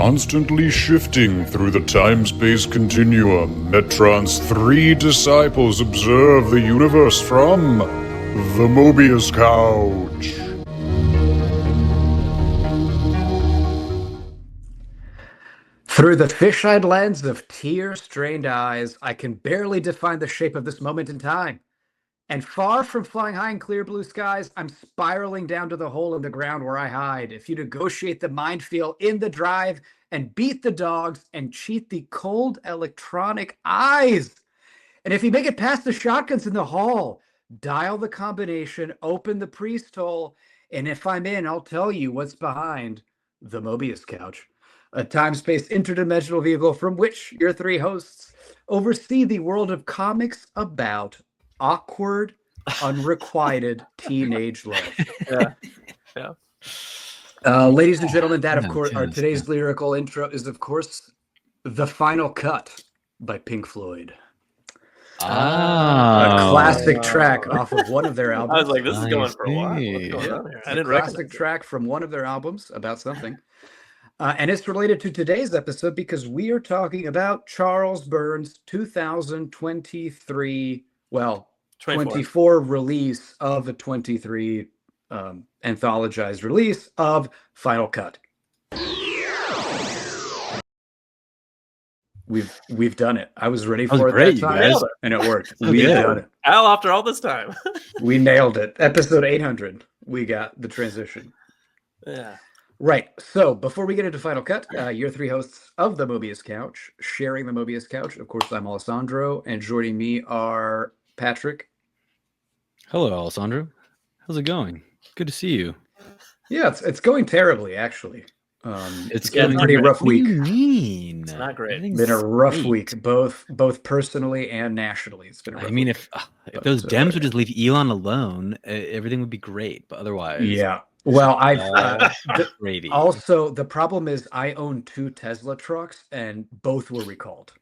constantly shifting through the time-space continuum, Metron's three disciples observe the universe from the Mobius Couch. Through the fish-eyed lens of tear-strained eyes, I can barely define the shape of this moment in time. And far from flying high in clear blue skies, I'm spiraling down to the hole in the ground where I hide. If you negotiate the mind field in the drive and beat the dogs and cheat the cold electronic eyes. And if you make it past the shotguns in the hall, dial the combination, open the priest hole, and if I'm in, I'll tell you what's behind the Mobius Couch, a time-space interdimensional vehicle from which your three hosts oversee the world of comics about awkward, unrequited teenage love. Ladies and gentlemen, that of course, our today's lyrical intro is of course "The Final Cut" by Pink Floyd. A classic track off of one of their albums. I was like, this is going for a while. What's going on here? I didn't recognize classic track from one of their albums about something. And it's related to today's episode because we are talking about Charles Burns' 2023, 24 release of the 23 anthologized release of Final Cut. We've done it. I was ready for it that time, and it worked. We've done it. Al, after all this time. We nailed it. Episode 800. We got the transition. Yeah. Right. So before we get into Final Cut, your three hosts of the Mobius Couch, sharing the Mobius Couch. Of course, I'm Alessandro, and joining me are Patrick. Hello, Alessandro. How's it going? Good to see you. Yeah, it's going terribly, actually. It's been a pretty rough week. What do you mean? It's not great. It's been a rough week, both personally and nationally. It's been a rough week. If those Dems would just leave Elon alone, everything would be great. But otherwise, yeah. Well, also the problem is I own 2 Tesla trucks, and both were recalled.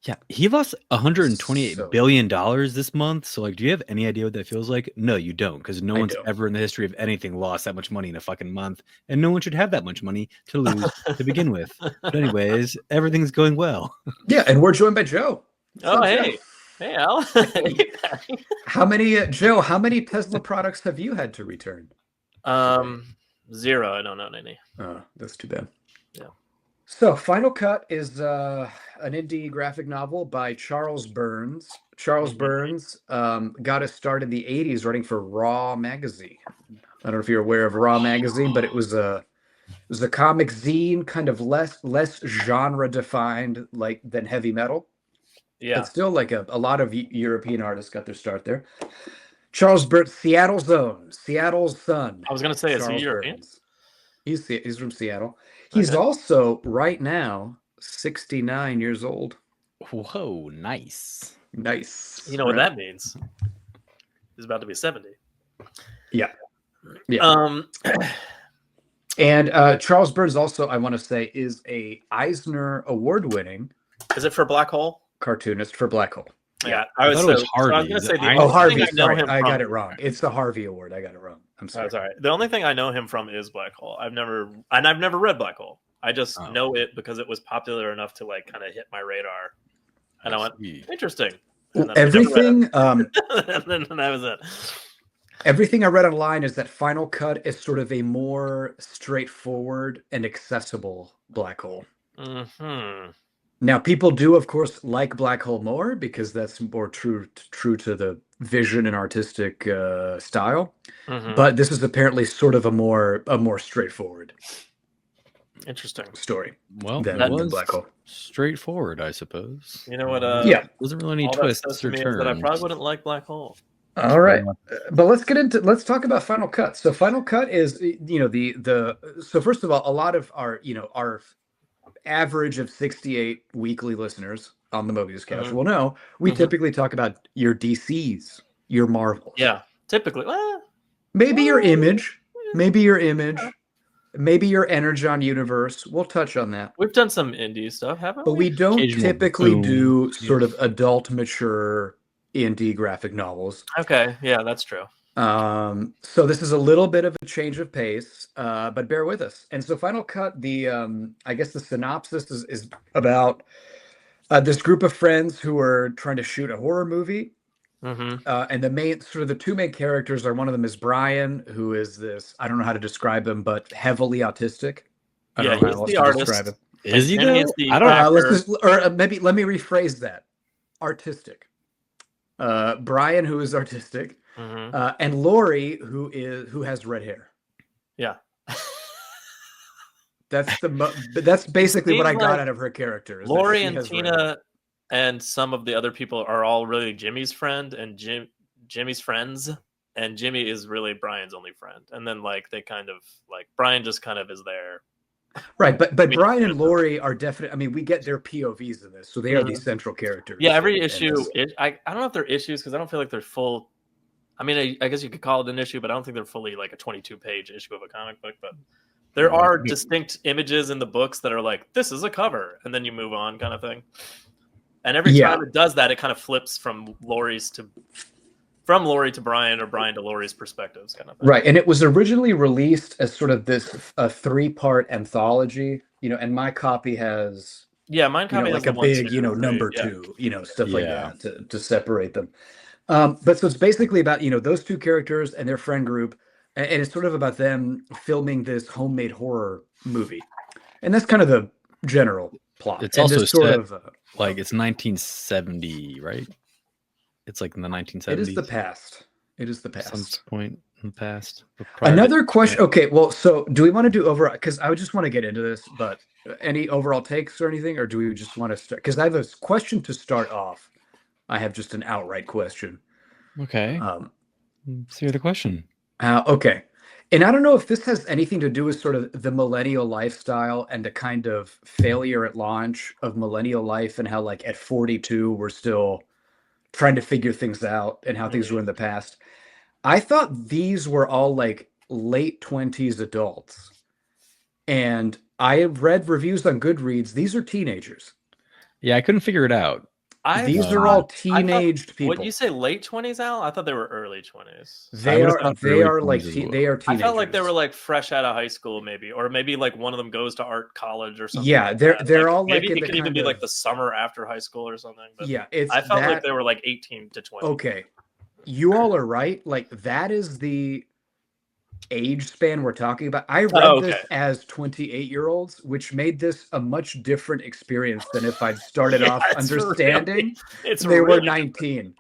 Yeah, he lost $128 billion this month. So, do you have any idea what that feels like? No, you don't, because no one's ever in the history of anything lost that much money in a fucking month, and no one should have that much money to lose to begin with. But anyways, everything's going well. Yeah, and we're joined by Joe. Oh, hey, Al. How many Tesla products have you had to return? 0. I don't own any. That's too bad. Yeah. So, Final Cut is an indie graphic novel by Charles Burns. Charles Burns got his start in the 80s writing for Raw magazine. I don't know if you're aware of Raw magazine, but it was a comic zine, kind of less genre defined than heavy metal. Yeah. But still, a lot of European artists got their start there. Charles Burns, Seattle's own, Seattle's son. I was going to say, is he European? He's from Seattle. He's also, right now, 69 years old. Whoa, nice. Nice. You know what that means? He's about to be 70. Yeah. And Charles Burns also, I want to say, is a Eisner Award-winning... Is it for Black Hole? Cartoonist for Black Hole. Yeah, I thought it was Harvey. I was going to say Harvey. Sorry, I got it wrong. It's the Harvey Award. I got it wrong. I'm sorry. That's all right. The only thing I know him from is Black Hole. I've never read Black Hole. I just know it because it was popular enough to kind of hit my radar, and I went, interesting. And everything. and then that was it. Everything I read online is that Final Cut is sort of a more straightforward and accessible Black Hole. Mm-hmm. Now, people do, of course, like Black Hole more because that's more true to the vision and artistic style. Mm-hmm. But this is apparently sort of a more straightforward, interesting story. Well, than Black Hole. Straightforward, I suppose. You know what? Wasn't really any twists or turns. That I probably wouldn't like Black Hole. All right, but let's talk about Final Cut. So Final Cut is so first of all, a lot of our average of 68 weekly listeners on the Mobius Couch will know we typically talk about your DCs, your Marvels. Yeah, typically. Maybe your Image, maybe your Energon universe. We'll touch on that. We've done some indie stuff, haven't we? But we don't typically do sort of adult, mature indie graphic novels. Okay, yeah, that's true. So this is a little bit of a change of pace, but bear with us. And so Final Cut, I guess the synopsis is about this group of friends who are trying to shoot a horror movie. And the two main characters are, one of them is Brian, who is this, I don't know how to describe him, but heavily autistic. I don't know how else to describe him. Is he though? I don't know. Maybe let me rephrase that. Artistic. Brian, who is artistic, and Laurie, who has red hair. Yeah. That's basically what I got out of her character. Laurie and Tina and some of the other people are all really Jimmy's friend and Jimmy's friends, and Jimmy is really Brian's only friend. And then like they kind of like Brian just kind of is there. Right, but Brian and Laurie are definitely. I mean, we get their POVs in this, so they are the central characters. Yeah, every issue. I don't know if they're issues because I don't feel like they're full. I mean, I guess you could call it an issue, but I don't think they're fully like a 22-page issue of a comic book. But there are distinct images in the books that are like, this is a cover, and then you move on, kind of thing. And every time it does that, it kind of flips from Laurie to Brian, or Brian to Laurie's perspectives, kind of thing. Right, and it was originally released as sort of this 3-part anthology, and my copy has mine copy has like a big number 2, stuff like that to separate them. But so it's basically about those two characters and their friend group, and it's sort of about them filming this homemade horror movie, and that's kind of the general plot. It's also set, like it's 1970, right? It's like in the 1970s. It is the past. Some point in the past. Another question. Okay, well, so do we want to do overall? Because I would just want to get into this, but any overall takes or anything, or do we just want to start? Because I have a question to start off. I have just an outright question. Okay. Let's hear the question. Okay. And I don't know if this has anything to do with sort of the millennial lifestyle and the kind of failure at launch of millennial life, and how like at 42 we're still trying to figure things out and how things were in the past. I thought these were all like late 20s adults. And I have read reviews on Goodreads. These are teenagers. Yeah, I couldn't figure it out. These are all teenaged people. Would you say late 20s, Al? I thought they were early 20s. They are teenagers. I felt like they were like fresh out of high school, maybe, or maybe like one of them goes to art college or something. Yeah, they're all like, maybe it could even be like the summer after high school or something. But yeah, I felt like they were like 18 to 20. Okay, you all are right. Like that is the age span we're talking about. I read this as 28-year-olds, which made this a much different experience than if I'd started off understanding they were 19.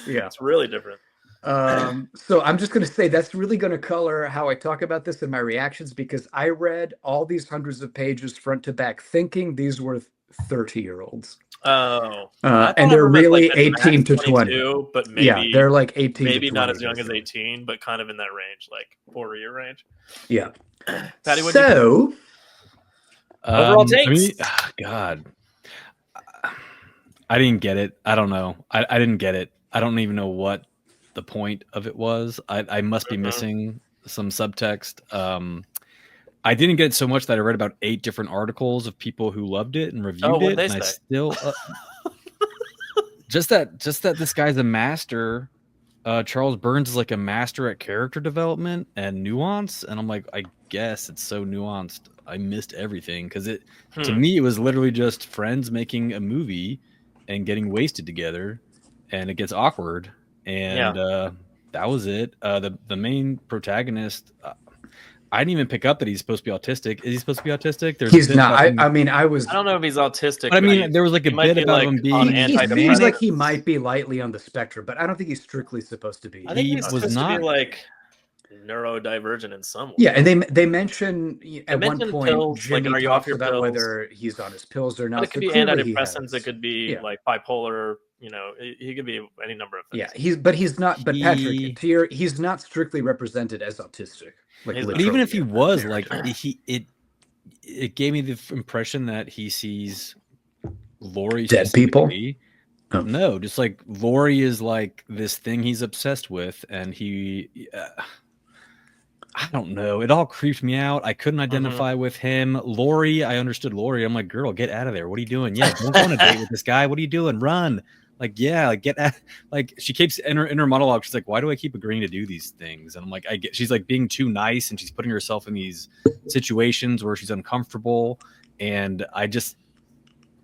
Yeah, it's really different. So I'm just going to say that's really going to color how I talk about this and my reactions, because I read all these hundreds of pages front to back thinking these were 30-year-olds. Oh, and they're really like 18 to 20. But maybe they're like 18. Maybe to 20, not as young as 18, but kind of in that range, like 4-year range. Yeah. Patty, what so overall takes? God, I didn't get it. I don't know. I didn't get it. I don't even know what the point of it was. I must be missing some subtext. I didn't get so much that I read about 8 different articles of people who loved it and reviewed it. And I still just that this guy's a master. Charles Burns is like a master at character development and nuance, and I'm like, I guess it's so nuanced. I missed everything because to me it was literally just friends making a movie and getting wasted together, and it gets awkward, and that was it. The main protagonist. I didn't even pick up that he's supposed to be autistic. Is he supposed to be autistic? He's not. I don't know if he's autistic. But I mean, there was like a bit about him being. He seems like he might be lightly on the spectrum, but I don't think he's strictly supposed to be. I think he's supposed to be like neurodivergent in some way. Yeah, and they mention at one point pills, Jimmy like, talks about whether he's on his pills or not. But it could be antidepressants. It could be like bipolar. He could be any number of things. Yeah, he's not. But Patrick, he's not strictly represented as autistic. Like, but even if he was, like, it gave me the impression that he sees Laurie dead people. Oh. No, just like Laurie is like this thing he's obsessed with, and I don't know. It all creeped me out. I couldn't identify with him. Laurie, I understood Laurie. I'm like, girl, get out of there. What are you doing? Yeah, don't go on a date with this guy. What are you doing? Run. like, yeah, like get at, like she keeps in her monologue. She's like, why do I keep agreeing to do these things? And I'm like, she's like being too nice, and she's putting herself in these situations where she's uncomfortable. And I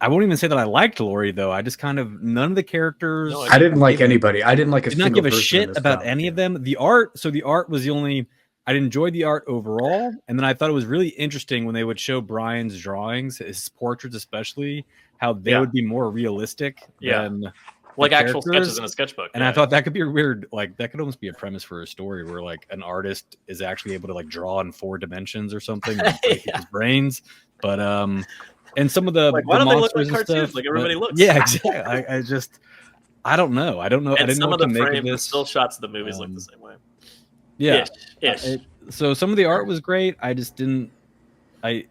won't even say that I liked Laurie, though. I just kind of none of the characters. No, I didn't like anybody. I didn't like a did single not give a person shit about any of them. The art was the only. I enjoyed the art overall, and then I thought it was really interesting when they would show Brian's drawings, his portraits especially, how they would be more realistic than like actual sketches in a sketchbook. And I thought that could be a weird, like that could almost be a premise for a story where like an artist is actually able to like draw in 4 dimensions or something, and break his brains. But and some of the like, why the don't they look monsters like and cartoons stuff, like everybody looks? Yeah, exactly. I don't know. I don't know. And I didn't some know of what the to make frames of and this. still shots of the movies look the same way. Yeah. Ish. So some of the art was great. I just didn't. And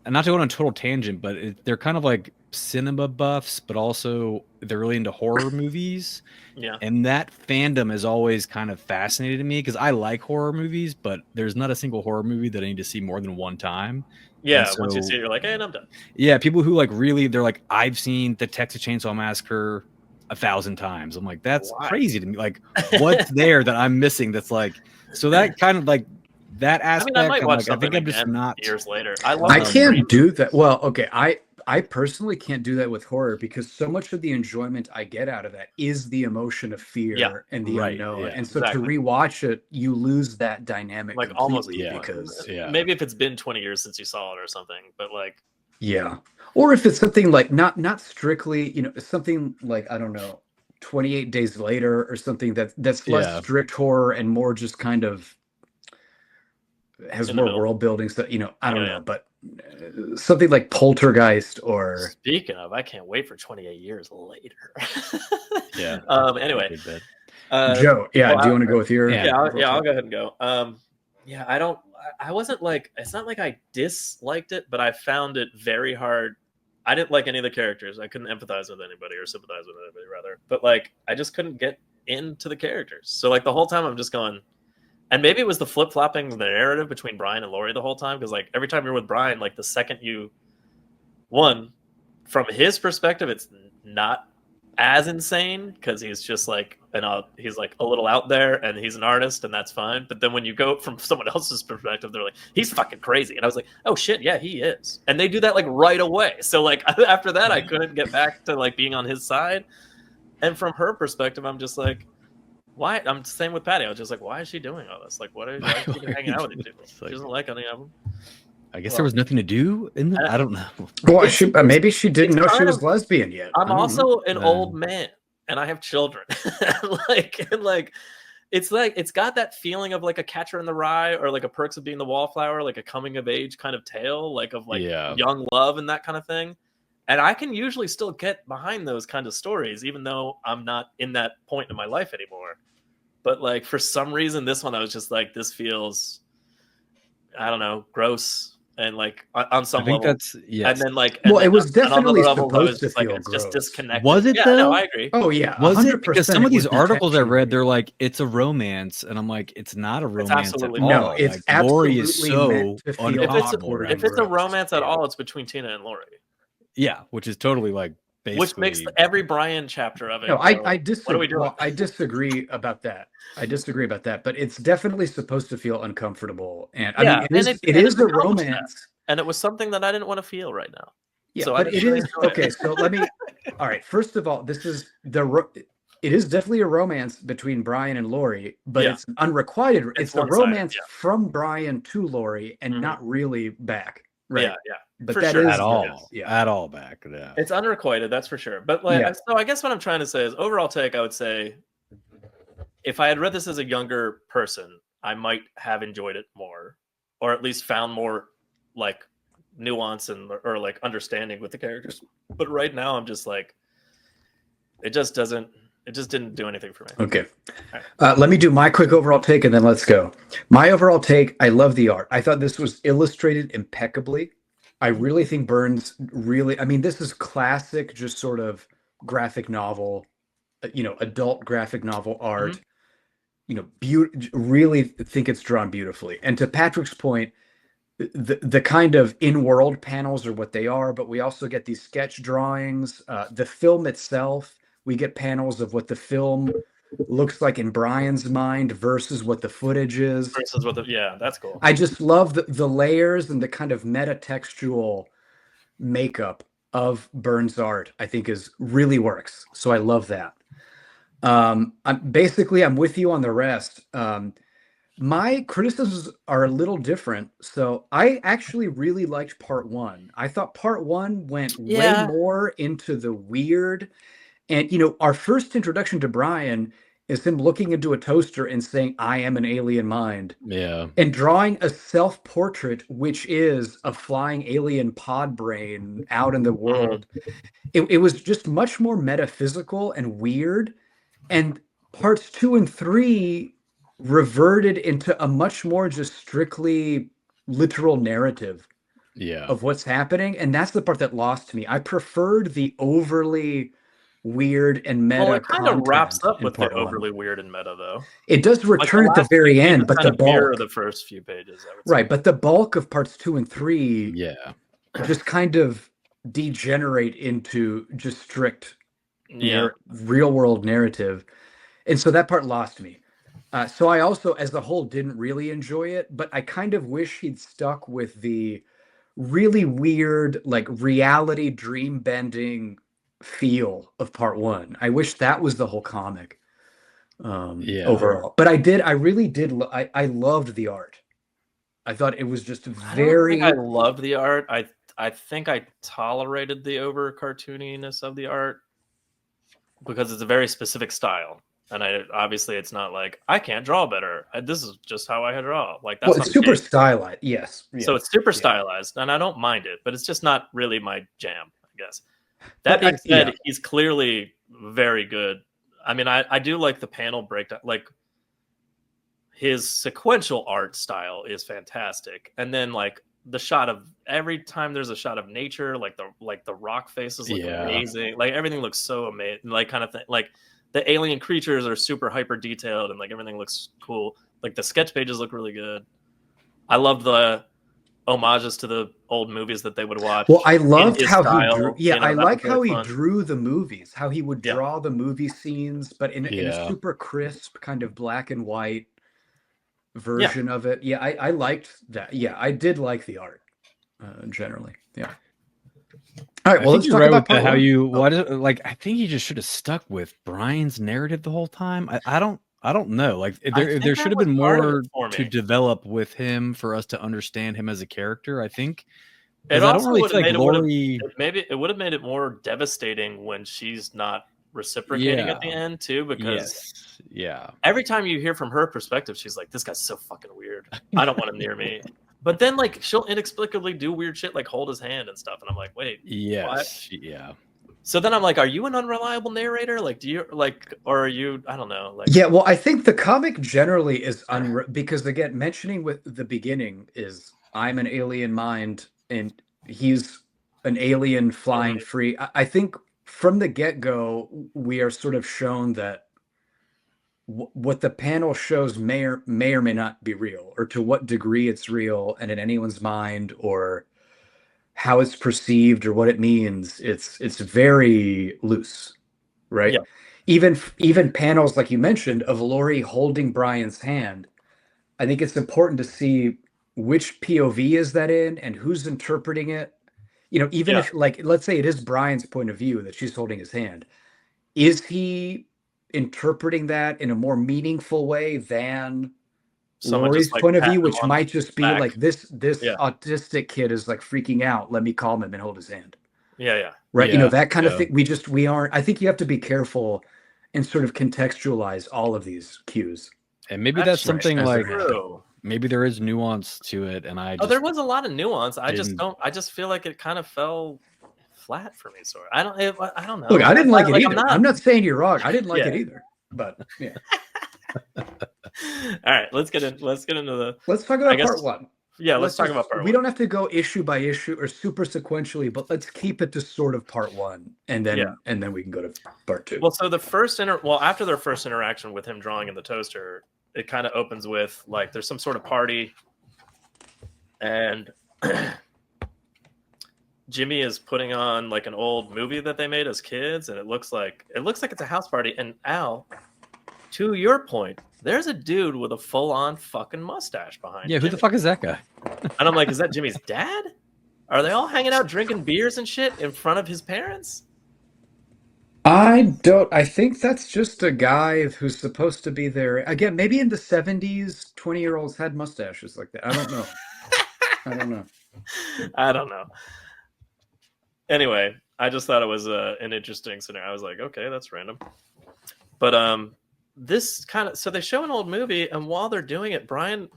not to go on a total tangent, but they're kind of like cinema buffs, but also they're really into horror movies. Yeah. And that fandom has always kind of fascinated me because I like horror movies, but there's not a single horror movie that I need to see more than one time. Yeah. So, once you see it, you're like, hey, and I'm done. Yeah. People who like really, they're like, I've seen the Texas Chainsaw Massacre 1,000 times. I'm like, that's crazy to me. Like, what's there that I'm missing? That's like, so that kind of like that aspect. I might watch like, something I think I'm just not years later. I can't do that. Well, okay, I personally can't do that with horror because so much of the enjoyment I get out of that is the emotion of fear and the unknown. And so to rewatch it, you lose that dynamic like completely almost because maybe if it's been 20 years since you saw it or something, but like or if it's something like not strictly, something like, I don't know, 28 Days Later or something that's less strict horror and more just kind of has more world building stuff, I don't know, but something like Poltergeist or speaking of, I can't wait for 28 years later. Anyway, Joe, do you want to go with your I'll go ahead and go. I wasn't like, it's not like I disliked it, but I found it very hard. I didn't like any of the characters. I couldn't empathize with anybody or sympathize with anybody rather, but like I just couldn't get into the characters. So like the whole time I'm just going. And maybe it was the flip-flopping the narrative between Brian and Laurie the whole time. Because, like, every time you're with Brian, like, the second from his perspective, it's not as insane. Because he's just, like, he's, like, a little out there. And he's an artist. And that's fine. But then when you go from someone else's perspective, they're like, he's fucking crazy. And I was like, oh, shit, yeah, he is. And they do that, like, right away. So, like, after that, I couldn't get back to, like, being on his side. And from her perspective, I'm just like, why? I'm the same with Patty. I was just like, why is she doing all this? Like, why is she hanging out with these people? She doesn't like any of them. I guess there was nothing to do in that. I don't know. Well, maybe she didn't know she was lesbian yet. I'm also an old man, and I have children. It's got that feeling of like a Catcher in the Rye or like a Perks of Being the Wallflower, like a coming of age kind of tale, like of like young love and that kind of thing. And I can usually still get behind those kind of stories, even though I'm not in that point in my life anymore. But like for some reason, this one I was just like, this feels, I don't know, gross, and like on some level. That's and then like, it was definitely supposed to feel like, it's gross. just disconnected. Was it? Yeah, though? no, I agree. Oh yeah, was it? Because some of these articles I read, they're like, it's a romance, and I'm like, it's not a romance at all. No, it's like, absolutely Laurie is so uncomfortable. If it's a romance at all, it's between Tina and Laurie. Yeah, which is totally like. Which makes every Brian chapter of it. No, I disagree. What are we doing? Well, I disagree about that. But it's definitely supposed to feel uncomfortable. And I mean, it is a romance. And it was something that I didn't want to feel right now. Yeah, so but it is okay. So let me. All right. First of all, this is it is definitely a romance between Brian and Laurie, but it's unrequited. It's a romance from Brian to Laurie, and not really back. Right. Yeah. But for that sure. is at all back. Yeah. It's unrequited, that's for sure. But like, so I guess what I'm trying to say is overall take, I would say if I had read this as a younger person, I might have enjoyed it more, or at least found more like nuance or like understanding with the characters. But right now I'm just like, it just didn't do anything for me. Okay. Let me do my quick overall take and then let's go. My overall take, I love the art. I thought this was illustrated impeccably. I really think Burns this is classic, just sort of graphic novel, adult graphic novel art, really think it's drawn beautifully. And to Patrick's point, the kind of in-world panels are what they are, but we also get these sketch drawings. The film itself, We get panels of what the film looks like in Brian's mind versus what the footage is. Versus what that's cool. I just love the layers and the kind of meta-textual makeup of Byrne's art. I think really works. So I love that. I'm with you on the rest. My criticisms are a little different. So I actually really liked part 1. I thought part 1 went way more into the weird. And, our first introduction to Brian is him looking into a toaster and saying, I am an alien mind. Yeah. And drawing a self-portrait, which is a flying alien pod brain out in the world. It was just much more metaphysical and weird. And parts 2 and 3 reverted into a much more just strictly literal narrative of what's happening. And that's the part that lost me. I preferred the overly weird and meta. Well, it kind of wraps up with the overly weird and meta, though. It does return at the very end, but the bulk, the first few pages, I would say. Right, but the bulk of parts 2 and 3, just kind of degenerate into just strict, real world narrative, and so that part lost me. So I also, as a whole, didn't really enjoy it, but I kind of wish he'd stuck with the really weird, like reality dream bending feel of part 1. I wish that was the whole comic overall. But I really did. I loved the art. I thought it was just very. I loved the art. I think I tolerated the over cartooniness of the art because it's a very specific style. And obviously it's not like I can't draw better. This is just how I draw. Like that's it's super stylized. Yes. So it's super stylized, and I don't mind it, but it's just not really my jam, I guess. That being said, he's clearly very good. I mean, I do like the panel breakdown. Like his sequential art style is fantastic, and then like the shot of every time there's a shot of nature, like the rock faces look amazing. Like everything looks so amazing. Like kind of thing. Like the alien creatures are super hyper detailed, and like everything looks cool. Like the sketch pages look really good. I love the homages to the old movies that they would watch. Well, I loved how he drew. Yeah, I like how he drew the movies, how he would draw the movie scenes, but in a super crisp kind of black and white version of it. Yeah, I liked that. Yeah, I did like the art generally. Yeah. All right, well, let's talk about how you. Like, I think he just should have stuck with Brian's narrative the whole time. I don't know. Like there should have been more to develop with him for us to understand him as a character. I think. It also would have made it would have made it more devastating when she's not reciprocating at the end too, because every time you hear from her perspective, she's like, "This guy's so fucking weird. I don't want him near me." But then like she'll inexplicably do weird shit like hold his hand and stuff, and I'm like, "Wait, what?" So then I'm like, are you an unreliable narrator? Like, do you like, or are you, I don't know. Like, yeah, well, I think the comic generally is because again, mentioning with the beginning is I'm an alien mind and he's an alien flying free. I think from the get-go, we are sort of shown that what the panel shows may or may not be real, or to what degree it's real and in anyone's mind, or how it's perceived or what it means. It's very loose, right? Yeah. Even panels like you mentioned of Laurie holding Brian's hand. I think it's important to see which POV is that in and who's interpreting it. Even if, like, let's say it is Brian's point of view that she's holding his hand, is he interpreting that in a more meaningful way than Laurie's point of view, which might just be like this autistic kid is like freaking out. Let me calm him and hold his hand. Yeah. Right. That kind of thing. We aren't. I think you have to be careful and sort of contextualize all of these cues. And maybe that's something like maybe there is nuance to it. And there was a lot of nuance. I just feel like it kind of fell flat for me. So I don't know. Look, I didn't like it either. I'm not saying you're wrong. I didn't like it either. But yeah. All right, let's get into let's talk about part 1. Yeah, let's talk about part 1. We don't have to go issue by issue or super sequentially, but let's keep it to sort of part 1, and then we can go to part 2. Well, so after their first interaction with him drawing in the toaster, it kind of opens with like there's some sort of party, and Jimmy is putting on like an old movie that they made as kids, and it looks like it's a house party. And Al, to your point, there's a dude with a full-on fucking mustache behind. Yeah, who Jimmy. the fuck is that guy? And I'm like, is that Jimmy's dad? Are they all hanging out drinking beers and shit in front of his parents? I think that's just a guy who's supposed to be there. Again, maybe in the 70s, 20-year-olds had mustaches like that. I don't know. I don't know. Anyway, I just thought it was an interesting scenario. I was like, okay, that's random. But this so they show an old movie, and while they're doing it, Brian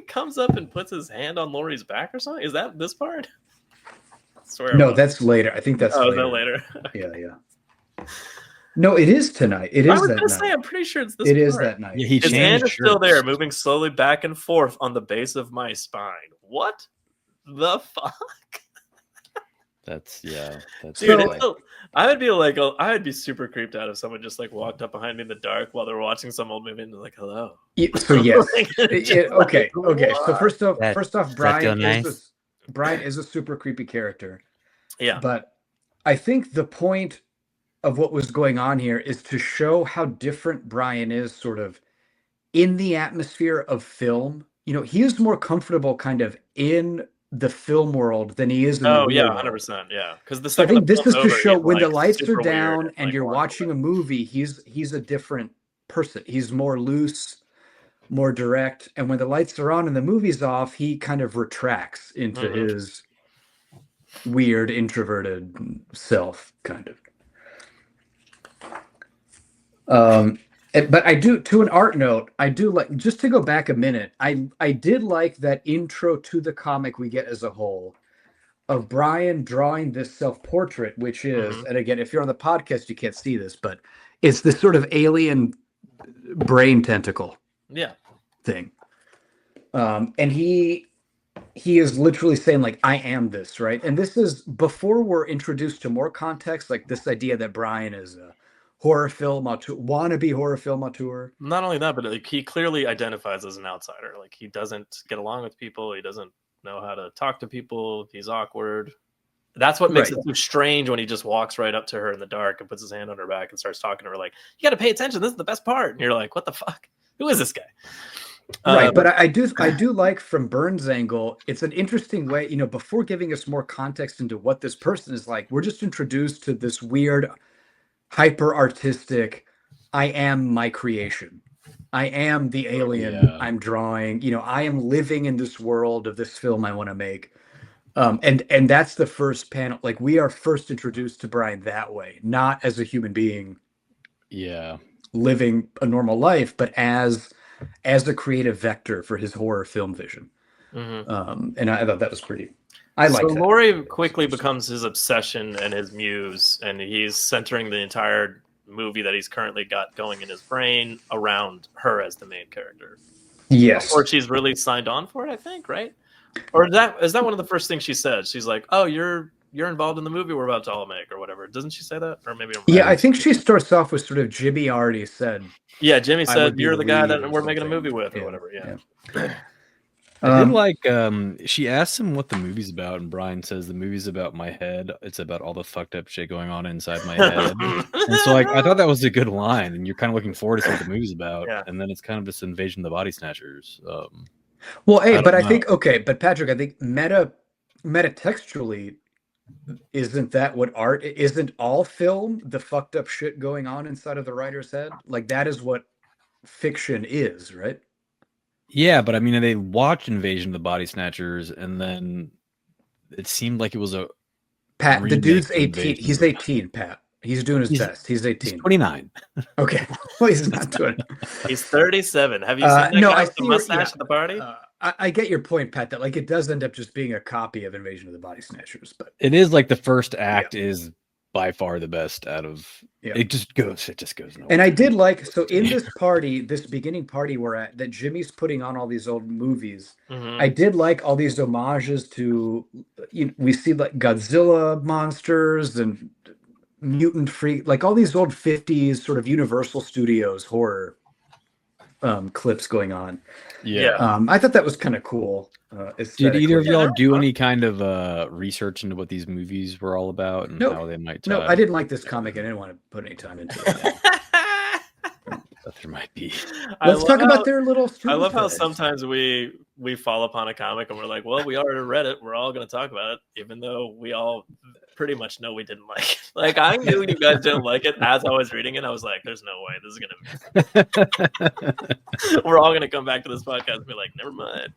comes up and puts his hand on Laurie's back or something. Is that this part? No, that's later. I think that's later. Is that later? Yeah. No, it is tonight. It is I was that gonna night. say, I'm pretty sure it's this. It is that night. Yeah, his hand is still there, moving slowly back and forth on the base of my spine. What the fuck? That's dude. I would be super creeped out if someone just like walked up behind me in the dark while they're watching some old movie and they're like, "Hello." So yes, okay. So first off, Brian is a super creepy character. Yeah, but I think the point of what was going on here is to show how different Brian is, sort of in the atmosphere of film. You know, he is more comfortable kind of in the film world than he is in the real world. 100%, yeah. Because I think this is to show when the lights are down weird, and you're watching a movie, he's a different person. He's more loose, more direct, and when the lights are on and the movie's off, he kind of retracts into his weird introverted self, kind of. But I do, to an art note, I do like, just to go back a minute, I did like that intro to the comic we get as a whole of Brian drawing this self-portrait, which is, and again, if you're on the podcast, you can't see this, but it's this sort of alien brain tentacle thing. And he is literally saying, like, I am this, right? And this is before we're introduced to more context, like this idea that Brian is a horror film auteur, wannabe horror film auteur. Not only that, but like, he clearly identifies as an outsider. Like, he doesn't get along with people. He doesn't know how to talk to people. He's awkward. That's what makes it so strange when he just walks right up to her in the dark and puts his hand on her back and starts talking to her like, you got to pay attention. This is the best part. And you're like, what the fuck? Who is this guy? Right, but I do like, from Burns' angle, it's an interesting way, you know, before giving us more context into what this person is like, we're just introduced to this weird, hyper artistic, I am my creation. I am the alien I'm drawing. You know, I am living in this world of this film I want to make. And that's the first panel. Like, we are first introduced to Brian that way, not as a human being. Yeah. Living a normal life, but as a creative vector for his horror film vision. And I thought that was pretty. I like that. So Laurie quickly becomes his obsession and his muse, and he's centering the entire movie that he's currently got going in his brain around her as the main character. Yes. Or she's really signed on for it, I think, right? Or is that one of the first things she said? She's like, "Oh, you're involved in the movie we're about to all make," or whatever. Doesn't she say that? Or maybe I think she starts off with sort of Jimmy already said. Yeah, Jimmy said you're the guy that we're making a movie with, or whatever. Yeah. I did like she asked him what the movie's about, and Brian says the movie's about my head. It's about all the fucked up shit going on inside my head. And so, like, I thought that was a good line, and you're kind of looking forward to see what the movie's about. And then it's kind of this invasion of the body snatchers. Well, hey, but I think but Patrick, I think metatextually, isn't that what art? Isn't all film the fucked up shit going on inside of the writer's head? Like, that is what fiction is, right? Yeah, but I mean, they watched Invasion of the Body Snatchers, and then it seemed like it was a Pat. The dude's 18. He's 18, Pat. He's doing his best. He's 18. He's 29. Okay. Well, he's not doing it. He's 37. Have you seen that guy with the mustache at the party? I get your point, Pat, that, like, it does end up just being a copy of Invasion of the Body Snatchers, but it is like the first act is by far the best out of it just goes nowhere. And I did like, so in this party, this beginning party we're at, that Jimmy's putting on all these old movies. I did like all these homages to, we see like Godzilla monsters and mutant freak, like all these old 50s sort of Universal Studios horror clips going on. Yeah. I thought that was kind of cool. Did either aesthetically. of y'all do any kind of research into what these movies were all about and how they might? No, I didn't like this comic. I didn't want to put any time into it. But there might be. Let's talk about their little. I love how sometimes we fall upon a comic and we're like, well, we already read it. We're all going to talk about it, even though we all pretty much know we didn't like it. Like, I knew you guys didn't like it as I was reading it. I was like, there's no way this is going to. We're all going to come back to this podcast and be like, never mind.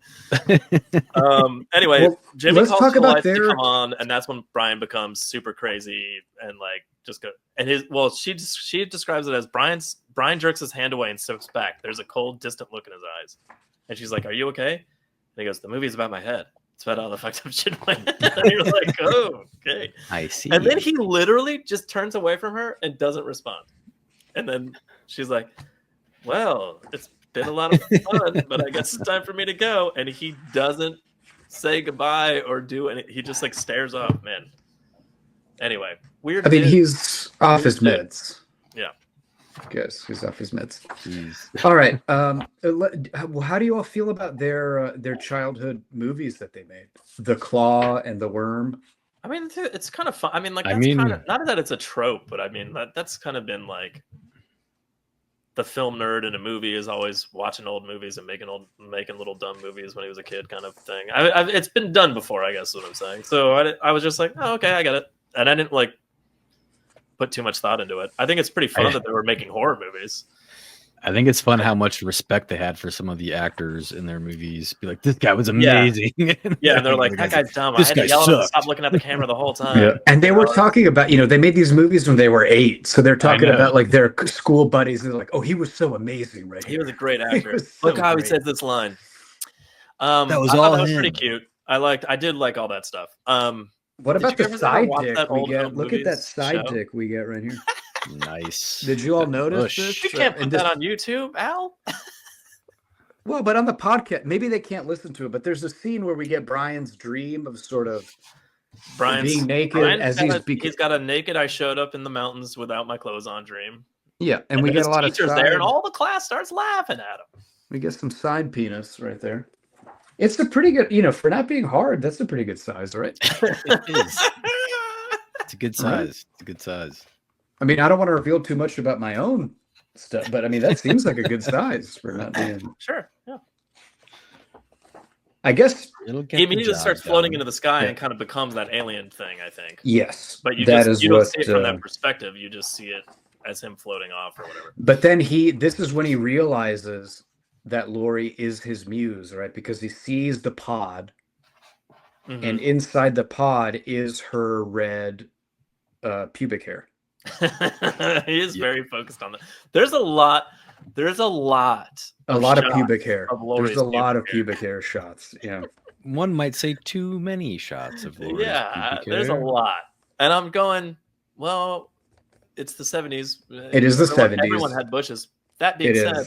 Anyway, Jimmy calls for life to come on, and that's when Brian becomes super crazy and like just go. And she describes it as Brian jerks his hand away and steps back. There's a cold, distant look in his eyes. And she's like, are you okay? And he goes, the movie's about my head. It's about all the fucked up shit in my head. And you're like, oh, okay. I see. And then he literally just turns away from her and doesn't respond. And then she's like, well, it's been a lot of fun, but I guess it's time for me to go. And he doesn't say goodbye or do anything. He just like stares off, man. Anyway, weird. I mean, he's off his meds. Yeah. Yes, he's off his meds. All right. How do you all feel about their childhood movies that they made? The Claw and the Worm. I mean, it's kind of fun. I mean, like, that's kind of, not that it's a trope, but I mean, that's kind of been like the film nerd in a movie is always watching old movies and making little dumb movies when he was a kid, kind of thing. It's been done before, I guess is what I'm saying. So I was just like, oh, okay, I get it, and I didn't like put too much thought into it. I think it's pretty fun that they were making horror movies. I think it's fun how much respect they had for some of the actors in their movies. Be like, this guy was amazing. Yeah, and they're like, that guy's dumb. I had to yell at him to stop looking at the camera the whole time. Yeah. And they were talking about, they made these movies when they were 8. So they're talking about like their school buddies. And they're like, oh, he was so amazing, right? He was a great actor. Look how he says this line. That was pretty cute. I did like all that stuff. What about the side dick we get? Look at that side dick we get right here. Nice. Did you all notice this? You can't put that on YouTube, Al. Well, but on the podcast, maybe they can't listen to it. But there's a scene where we get Brian's dream of sort of being naked he's got a naked "I showed up in the mountains without my clothes on" dream. Yeah, and we get a lot of teachers there, and all the class starts laughing at him. We get some side penis right there. It's a pretty good, for not being hard. That's a pretty good size, right? It is. It's a good size. Right? It's a good size. I mean, I don't want to reveal too much about my own stuff, but I mean, that seems like a good size for not being. Sure. Yeah. I guess he immediately starts floating into the sky and kind of becomes that alien thing, I think. Yes. But you don't see it from that perspective. You just see it as him floating off or whatever. But then this is when he realizes that Laurie is his muse, right? Because he sees the pod, and inside the pod is her red pubic hair. He is very focused on that. There's a lot of pubic hair. There's a lot of pubic hair shots. Yeah. One might say too many shots of Laurie's pubic hair. There's a lot. And I'm going, well, it's the 70s. It is the 70s. Everyone had bushes. That being said,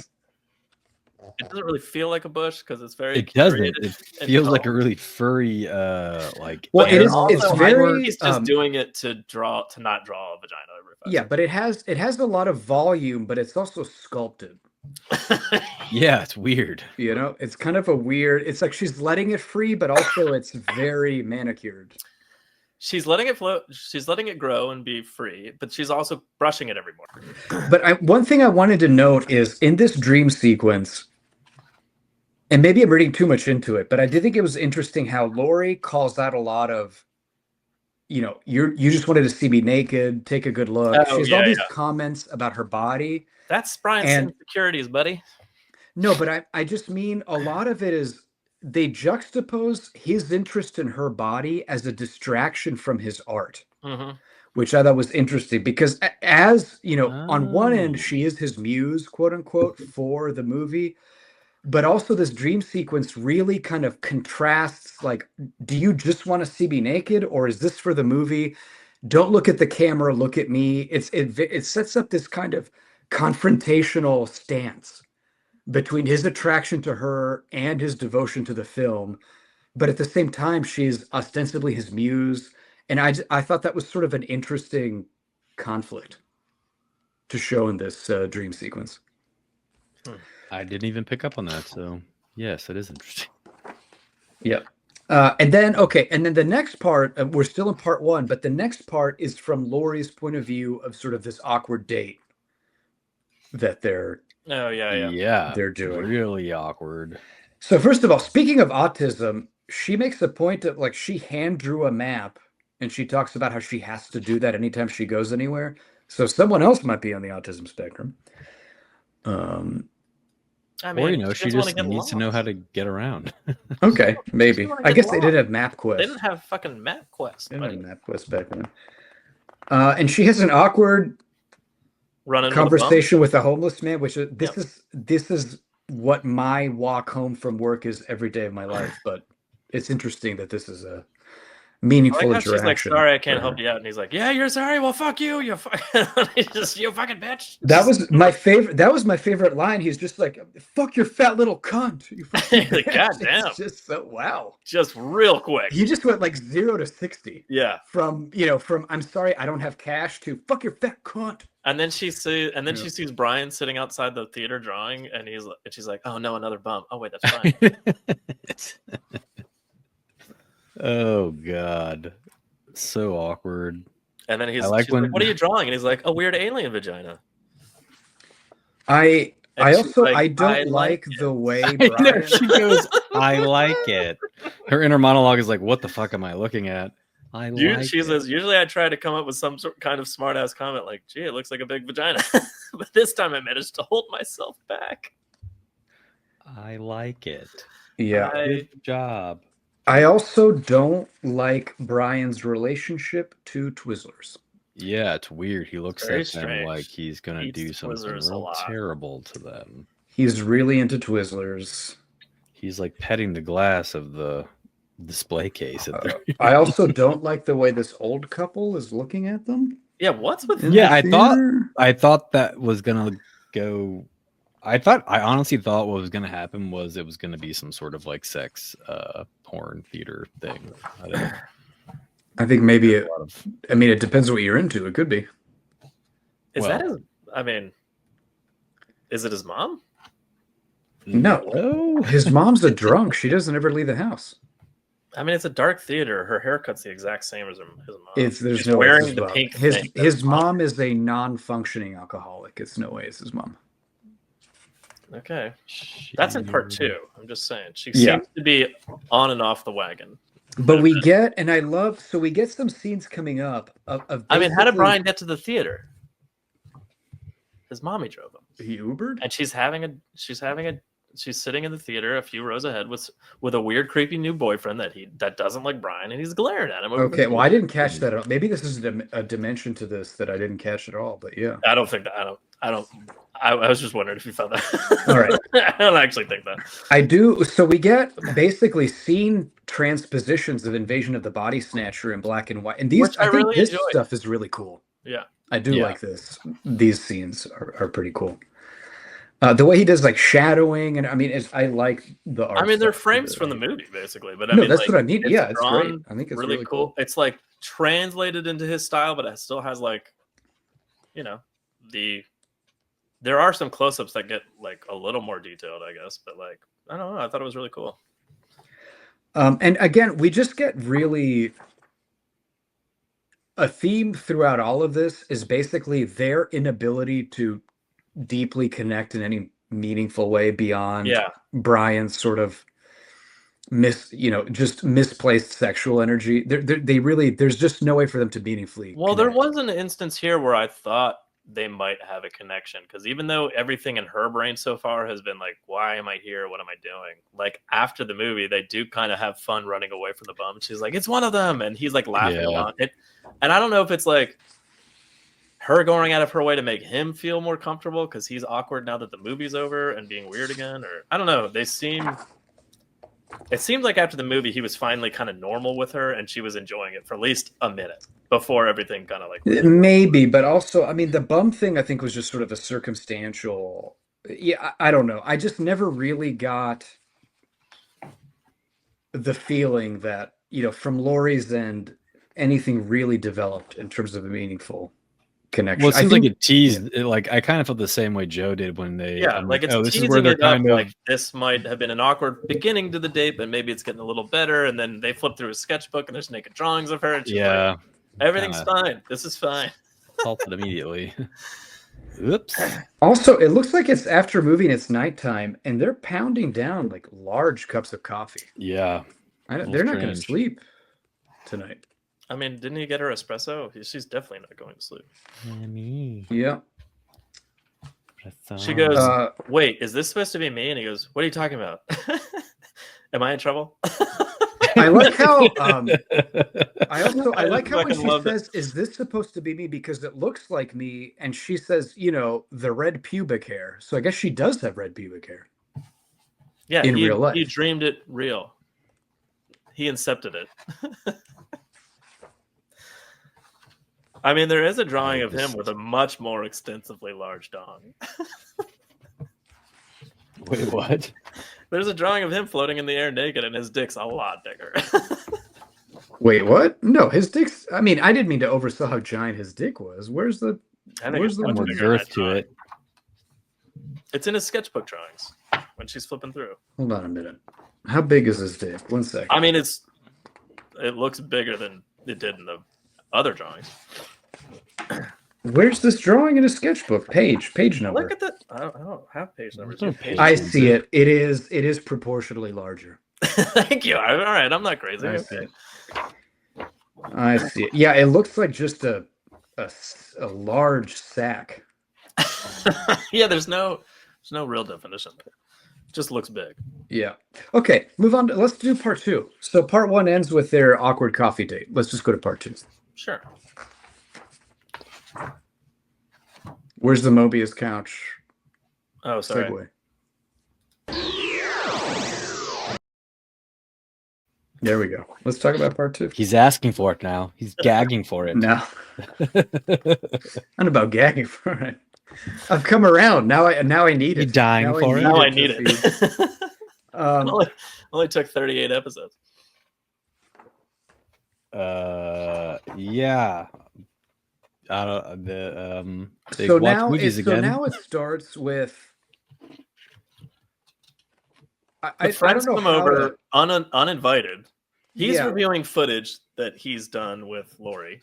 it doesn't really feel like a bush because it's very. It doesn't. It feels like a really furry, like. Well, it is. It's very. He's just doing it to not draw a vagina. Yeah, but it has a lot of volume, but it's also sculpted. Yeah, it's weird. It's kind of a weird. It's like she's letting it free, but also it's very manicured. She's letting it float. She's letting it grow and be free, but she's also brushing it every morning. But one thing I wanted to note is in this dream sequence. And maybe I'm reading too much into it, but I did think it was interesting how Laurie calls out a lot of, you just wanted to see me naked, take a good look. She has all these comments about her body. That's Brian's insecurities, buddy. No, but I just mean a lot of it is they juxtapose his interest in her body as a distraction from his art, which I thought was interesting because as, on one end, she is his muse, quote unquote, for the movie. But also this dream sequence really kind of contrasts, like, do you just want to see me naked or is this for the movie? Don't look at the camera, look at me. It sets up this kind of confrontational stance between his attraction to her and his devotion to the film. But at the same time, she's ostensibly his muse. And I thought that was sort of an interesting conflict to show in this dream sequence. I didn't even pick up on that, so yes, it is interesting. Yep. And then the next part, we're still in part 1, but the next part is from Laurie's point of view of sort of this awkward date that they're doing. Really awkward. So first of all, speaking of autism, she makes a point of like she hand drew a map and she talks about how she has to do that anytime she goes anywhere. So someone else might be on the autism spectrum. I mean, she just needs to know how to get around. Okay, maybe. I guess they did have MapQuest. They didn't have fucking MapQuest. They didn't have MapQuest back then. And she has an awkward conversation with a homeless man, which this is what my walk home from work is every day of my life. But it's interesting that this is a meaningful interaction. She's like, sorry, I can't help you out, and he's like, yeah, you're sorry. Well, fuck you, you fucking bitch. That was my favorite. That was my favorite line. He's just like, "Fuck your fat little cunt." You like, God damn. It's just so wow. Just real quick. He just went like 0 to 60. Yeah. From I'm sorry, I don't have cash to fuck your fat cunt. And then she sees Brian sitting outside the theater drawing, and she's like, "Oh no, another bump. Oh wait, that's fine." Oh God, so awkward. And then she's like, "What are you drawing?" And he's like, "A weird alien vagina." I don't like the way Brian... She goes, "I like it." Her inner monologue is like, "What the fuck am I looking at?" She says, "Usually I try to come up with some sort kind of smart ass comment like, gee, it looks like a big vagina,' but this time I managed to hold myself back." I like it. Yeah, good job. I also don't like Brian's relationship to Twizzlers. Yeah, it's weird. He looks at them like he's gonna do something real terrible to them. He's really into Twizzlers. He's like petting the glass of the display case. I also don't like the way this old couple is looking at them. Yeah, what's with? Yeah, I thought that was gonna go. I honestly thought what was going to happen was it was going to be some sort of like sex porn theater thing. I think maybe it depends what you're into. It could be. Is it his mom? No. His mom's a drunk. She doesn't ever leave the house. I mean, it's a dark theater. Her haircut's the exact same as his mom. She's wearing the pink thing. His mom is a non-functioning alcoholic. It's no way it's his mom. Okay, that's in part 2. I'm just saying she seems to be on and off the wagon. But we get some scenes coming up. I mean, how did Brian get to the theater? His mommy drove him. He Ubered, and she's sitting in the theater a few rows ahead with a weird, creepy new boyfriend that doesn't like Brian, and he's glaring at him. Okay, well, I didn't catch that at all. Maybe this is a dimension to this that I didn't catch at all. But yeah, I don't think that. I was just wondering if you thought that. All right. I don't actually think that. I do. So we get basically scene transpositions of Invasion of the Body Snatcher in black and white. And this stuff is really cool. Yeah. I do like this. These scenes are pretty cool. The way he does like shadowing, and I like the art. I mean, they're frames from the movie, basically. But that's what I mean. Yeah, it's great. I think it's really cool. It's like translated into his style, but it still has like, there are some close-ups that get like a little more detailed, I guess. But like, I don't know. I thought it was really cool. And again, we just get really a theme throughout all of this is basically their inability to deeply connect in any meaningful way beyond Brian's sort of just misplaced sexual energy. There's just no way for them to meaningfully connect. There was an instance here where I thought they might have a connection, because even though everything in her brain so far has been like, why am I here, what am I doing, like after the movie they do kind of have fun running away from the bum. She's like, it's one of them, and he's like laughing about it. And I don't know if it's like her going out of her way to make him feel more comfortable because he's awkward now that the movie's over and being weird again, or I don't know. It seemed like after the movie he was finally kind of normal with her and she was enjoying it for at least a minute before everything kind of like maybe. But also, I mean, the bum thing I think was just sort of a circumstantial. I don't know. I just never really got the feeling that from Laurie's end anything really developed in terms of a meaningful connection. Well, it seems like it teased. Like I kind of felt the same way Joe did when they. Like it's this teasing is where they're it up. kind of Like this might have been an awkward beginning to the date, but maybe it's getting a little better. And then they flip through a sketchbook and there's naked drawings of her. And she's like, everything's fine. This is fine. Halted immediately. Oops. Also, it looks like it's after movie and it's nighttime, and they're pounding down like large cups of coffee. Yeah, they're not going to sleep tonight. I mean, didn't he get her espresso? She's definitely not going to sleep. Yeah. She goes, wait, is this supposed to be me? And he goes, what are you talking about? Am I in trouble? I like how I like how when she says, is this supposed to be me? Because it looks like me. And she says, the red pubic hair. So I guess she does have red pubic hair. Yeah, in real life. He dreamed it real. He incepted it. I mean, there is a drawing of him with a much more extensively large dong. Wait, what? There's a drawing of him floating in the air naked, and his dick's a lot bigger. Wait, what? No, his dick's. I mean, I didn't mean to oversell how giant his dick was. Where's the more girth to it? It's in his sketchbook drawings when she's flipping through. Hold on a minute. How big is his dick? 1 second. I mean, it looks bigger than it did in the other drawings. Where's this drawing in a sketchbook? Page number. Look at that. I don't have page numbers. I see it. It is proportionally larger. Thank you. All right, I'm not crazy. I see it. Yeah, it looks like just a large sack. Yeah, there's no real definition. It just looks big. Yeah. Okay, move on. Let's do part 2. So part 1 ends with their awkward coffee date. Let's just go to part 2. Sure. Where's the Mobius couch? Oh, sorry. Segue. There we go. Let's talk about part 2. He's asking for it now. He's gagging for it. No. Not about gagging for it. I've come around. Now I need it. You're dying for it? Now I need it. Only took 38 episodes. So Yeah. now it starts with. The friends come over uninvited. He's reviewing footage that he's done with Laurie.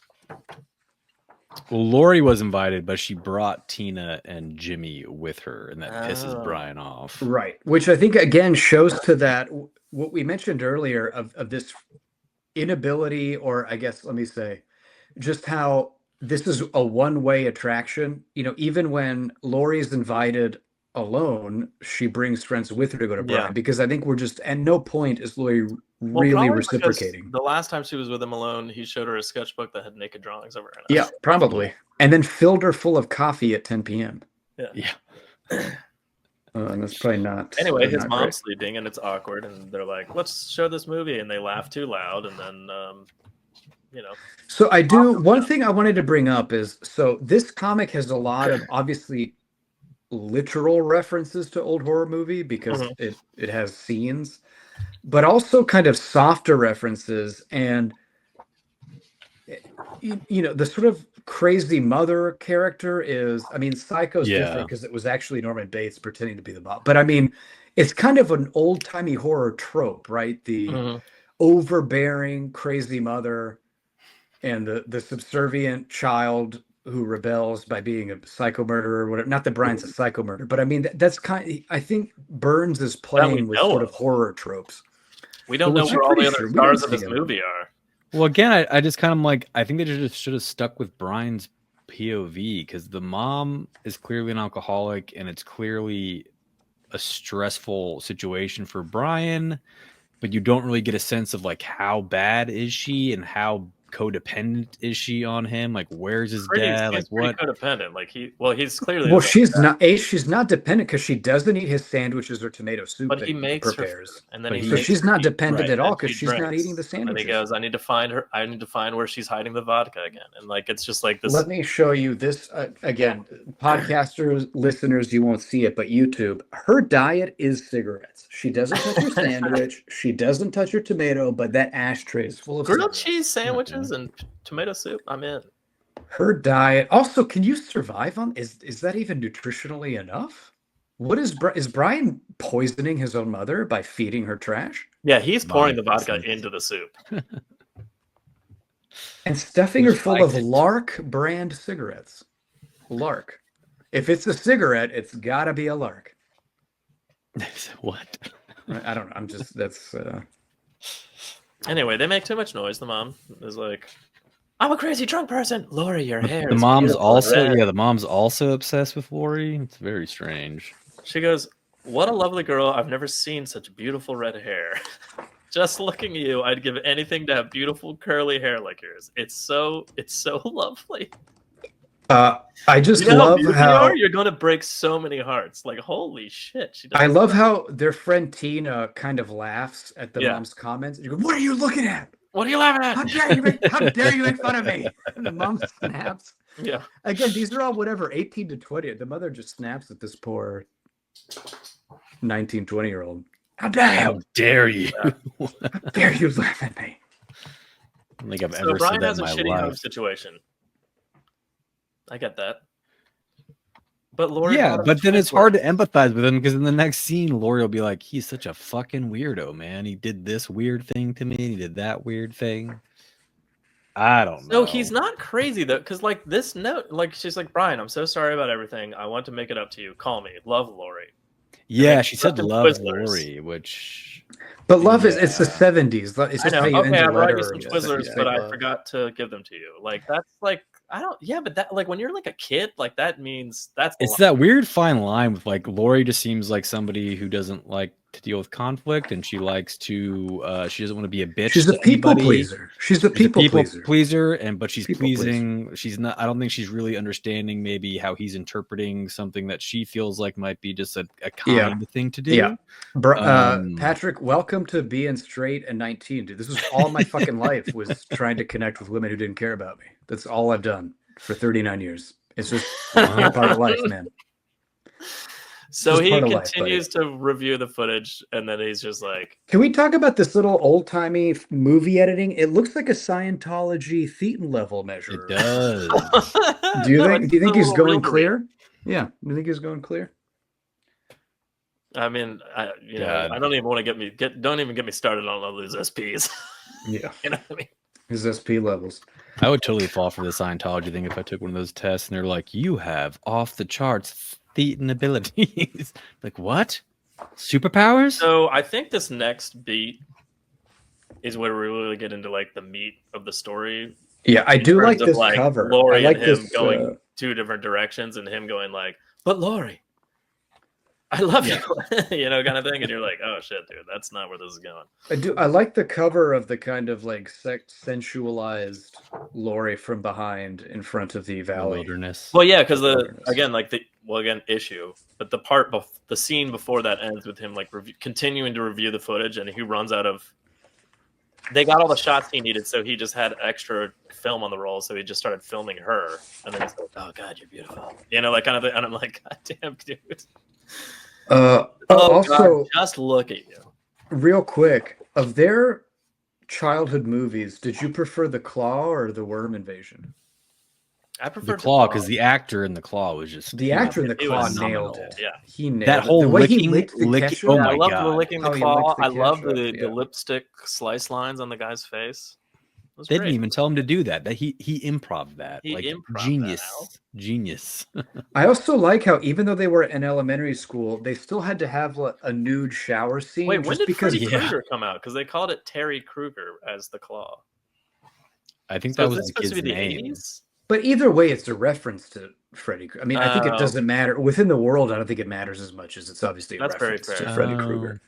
Well, Laurie was invited, but she brought Tina and Jimmy with her, and that pisses Brian off. Right, which I think again shows to that what we mentioned earlier of this inability, or I guess let me say, just how this is a one-way attraction. Even when Laurie's invited alone, she brings friends with her to go to Brian, because I think we're just at no point is Laurie really reciprocating. The last time she was with him alone, he showed her a sketchbook that had naked drawings of her in it. Yeah, probably. And then filled her full of coffee at 10 p.m. Yeah. And that's probably not. Anyway, his mom's sleeping and it's awkward, and they're like, let's show this movie, and they laugh too loud, and then So I do one thing I wanted to bring up is, so this comic has a lot of obviously literal references to old horror movie because it has scenes, but also kind of softer references, and the sort of crazy mother character is, I mean, Psycho's different because it was actually Norman Bates pretending to be the mom, but I mean, it's kind of an old-timey horror trope, right? The overbearing crazy mother and the subservient child who rebels by being a psycho murderer or whatever. Not that Brian's a psycho murderer, but I mean, that's I think Burns is playing with sort of horror tropes. We don't know where all the other stars of this movie are. Well, again, I just kind of like, I think they just should have stuck with Brian's POV, because the mom is clearly an alcoholic and it's clearly a stressful situation for Brian, but you don't really get a sense of like how bad is she and how codependent is she on him? Like, where's his dad? Like, what? Codependent? Like he's clearly. Well, she's not dependent because she doesn't eat his sandwiches or tomato soup. But he makes prepares, and then so she's not dependent at all because she's not eating the sandwiches. And he goes, "I need to find her. I need to find where she's hiding the vodka again." And like, it's just like this. Let me show you this again, podcasters, listeners. You won't see it, but YouTube. Her diet is cigarettes. She doesn't touch her sandwich. She doesn't touch her tomato, but that ashtray is full of grilled cheese sandwiches and tomato soup. I'm in. Her diet. Also, can you survive on? Is that even nutritionally enough? What is Brian poisoning his own mother by feeding her trash? Yeah, he's pouring the vodka Nonsense. into the soup. And stuffing her full of Fight it. Lark brand cigarettes. Lark. If it's a cigarette, it's gotta be a Lark. What? I don't know. I'm just that's Anyway, they make too much noise. The mom is like, "I'm a crazy drunk person." Laurie, your hair. The is mom's beautiful also red. the mom's also obsessed with Laurie. It's very strange. She goes, "What a lovely girl! I've never seen such beautiful red hair. Just looking at you, I'd give anything to have beautiful curly hair like yours. It's so lovely." I just You know how love beautiful you how are? You're gonna break so many hearts. Like, holy shit! She does. I love how their friend Tina kind of laughs at the Yeah. mom's comments. You go, "What are you looking at? What are you laughing How at? dare you make fun of me?" And the mom snaps. Yeah. Again, these are all whatever, 18 to 20. The mother just snaps at this poor 19, 20-year-old. How dare you? Dare you? How dare you laugh at me? I don't think I've So ever Brian said that has in a my shitty home life. situation. I get that. But Laurie, Yeah, brought up but then twin it's hard to flames. empathize with him because in the next scene, Laurie will be like, "He's such a fucking weirdo, man. He did this weird thing to me. He did that weird thing." I don't know. No, he's not crazy though, because like this note, like she's like, "Brian, I'm so sorry about everything. I want to make it up to you. Call me. Love, Laurie." Yeah, she said left him love Twizzlers. Laurie, which But love it's the 70s. It's I just know. how you Okay, end I a brought you letter. some is Twizzlers, say but I love. forgot to give them to you. Like that's like I don't. Yeah, but that like when you're like a kid, like that means that's a it's lot. that weird fine line with like Laurie just seems like somebody who doesn't like to deal with conflict, and she likes to she doesn't want to be a bitch. She's a to people anybody. pleaser. She's a people pleaser. But she's People pleasing. She's not. I don't think she's really understanding maybe how he's interpreting something that she feels like might be just a kind thing to do. Yeah. Patrick, welcome to being straight and 19, dude. This was all my fucking life was trying to connect with women who didn't care about me. That's all I've done for 39 years. It's just part of life, man. So he continues to review the footage, and then he's just like, "Can we talk about this little old-timey movie editing? It looks like a Scientology Thetan level measure." It does. Do you think he's going clear? Yeah. Do you think he's going clear? I mean, I don't even want to don't even get me started on all those SPs. Yeah. You know what I mean? His SP levels. I would totally fall for the Scientology thing if I took one of those tests and they're like, "You have off the charts Thetan abilities." Like, what? Superpowers? So I think this next beat is where we really get into like the meat of the story. Yeah, I do like this cover. Laurie I like and him this, going two different directions, and him going like, "But Laurie, I love you," you know, kind of thing. And you're like, "Oh shit, dude, that's not where this is going." I like the cover of the kind of like sensualized Laurie from behind in front of the valley. Wilderness. Well, yeah, because issue, but the scene before that ends with him like continuing to review the footage, and he runs out of. They got all the shots he needed, so he just had extra film on the roll. So he just started filming her, and then he's like, "Oh God, you're beautiful," you know, like kind of thing. And I'm like, "God damn, dude." Also, God, just look at you. Real quick, of their childhood movies, did you prefer The Claw or The Worm Invasion? I prefer The Claw because the actor in The Claw was just the actor in The Claw nailed it. Yeah, he nailed that whole it. The way licking, he licked the ketchup. Oh my I love God. the licking the How he claw. licked the I love ketchup, the lipstick slice lines on the guy's face. They didn't even tell him to do that. That he improv that. He like improv genius. I also like how even though they were in elementary school, they still had to have a nude shower scene. Wait, when did Freddy because Krueger come out? Because they called it Terry Krueger as the Claw. I think So that is was this the supposed to kid's be the name. 80s? But either way, it's a reference to Freddy. I mean, I think it doesn't matter within the world. I don't think it matters as much as it's obviously a reference to Freddy Krueger.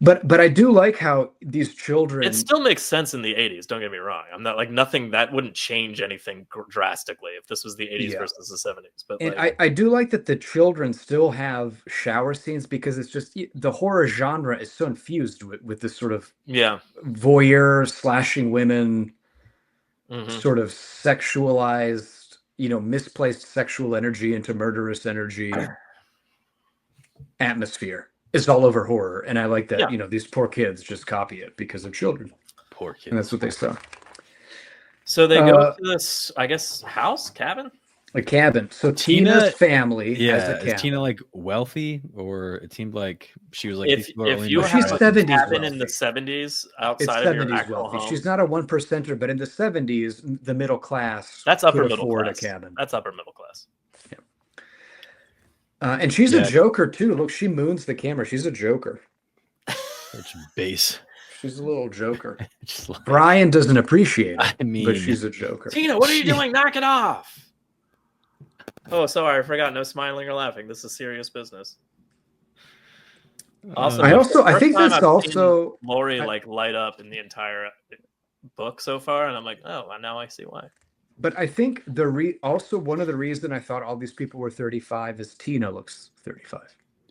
But I do like how these children. It still makes sense in the 80s. Don't get me wrong. I'm not like nothing that wouldn't change anything drastically if this was the 80s versus the 70s. But and I do like that the children still have shower scenes because it's just the horror genre is so infused with this sort of voyeur slashing women, sort of sexualized, misplaced sexual energy into murderous energy atmosphere. It's all over horror, and I like that. These poor kids just copy it because they're children. Poor kids. And that's what they saw. So they go to this, I guess, house, cabin? A cabin. So Tina's family has a cabin. Is Tina like wealthy, or it seemed like she was like? If you have she's a 70s cabin wealthy. in the 70s outside it's of 70s your actual wealthy. home, She's not a 1%er, but in the 70s, the middle class that's upper could middle afford class. a cabin. That's upper middle class. And she's a joker too. Look, she moons the camera. She's a joker. Such base. She's a little joker. Like, Brian doesn't appreciate it, I mean, but she's a joker. Tina, what are you doing? Knock it off. Oh, sorry, I forgot. No smiling or laughing. This is serious business. Also, I think that's also Laurie like light up in the entire book so far, and I'm like, oh, now I see why. But I think also one of the reasons I thought all these people were 35 is Tina looks 35.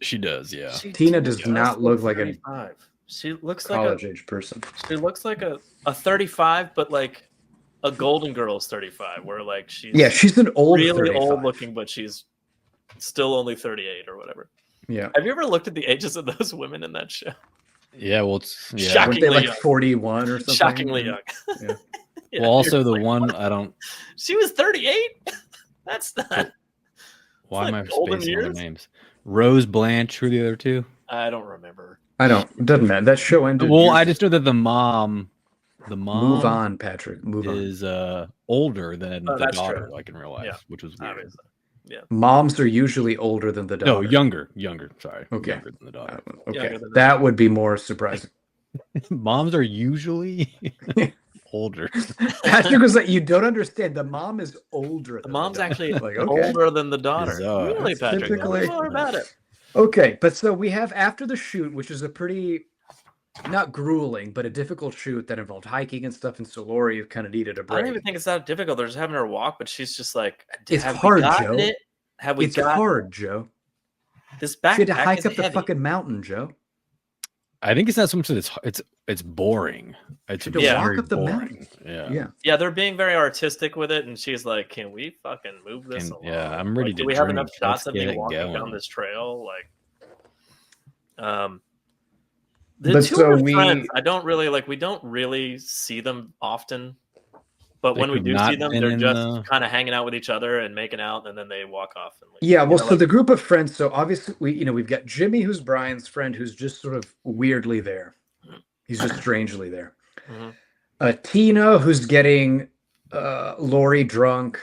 She does, yeah. Tina does not look like 35. She looks college age person. She looks like a 35, but like a Golden Girls 35, where like she's an old really 35. old looking, but she's still only 38 or whatever. Yeah. Have you ever looked at the ages of those women in that show? Yeah, well, it's Weren't they like 41 or something? Shockingly young. Yeah. Yeah, well, also the one I don't. She was 38. That's not. Why am I golden spacing years? on their names? Rose Blanche. Who are the other two? I don't remember. It doesn't matter. That show ended. Well, I just know that the mom. Move on, Patrick. Move on. Is older than the daughter, true. like in real life, which was weird. Obviously. Yeah. Moms are usually older than the daughter. No, younger. Sorry. Okay. Younger than the daughter. Okay. That would be more surprising. Moms are usually older. Patrick was like, you don't understand. The mom is older. The mom's actually like, older than the daughter. Bizarre. Really, Patrick? Tell me more about it. Okay, but so we have after the shoot, which is a pretty not grueling, but a difficult shoot that involved hiking and stuff. And so Laurie kind of needed a break. I don't even think it's that difficult. They're just having her walk, but she's just like, it's hard, Joe. It's hard, Joe. This backpack she had to hike up heavy. the fucking mountain, Joe. I think it's not so much that it's boring. It's walk up the boring. mountain. Yeah, they're being very artistic with it, and she's like, "Can we fucking move this along? Yeah, I'm ready to. Do we have enough shots of me walking down this trail? Like, the two friends, I don't really like. We don't really see them often, but when we do see them, they're just kind of hanging out with each other and making out, and then they walk off. And leave. Yeah, well, so the group of friends. So obviously, we've got Jimmy, who's Brian's friend, who's just sort of weirdly there. He's just strangely there. Mm-hmm. Tina, who's getting Laurie drunk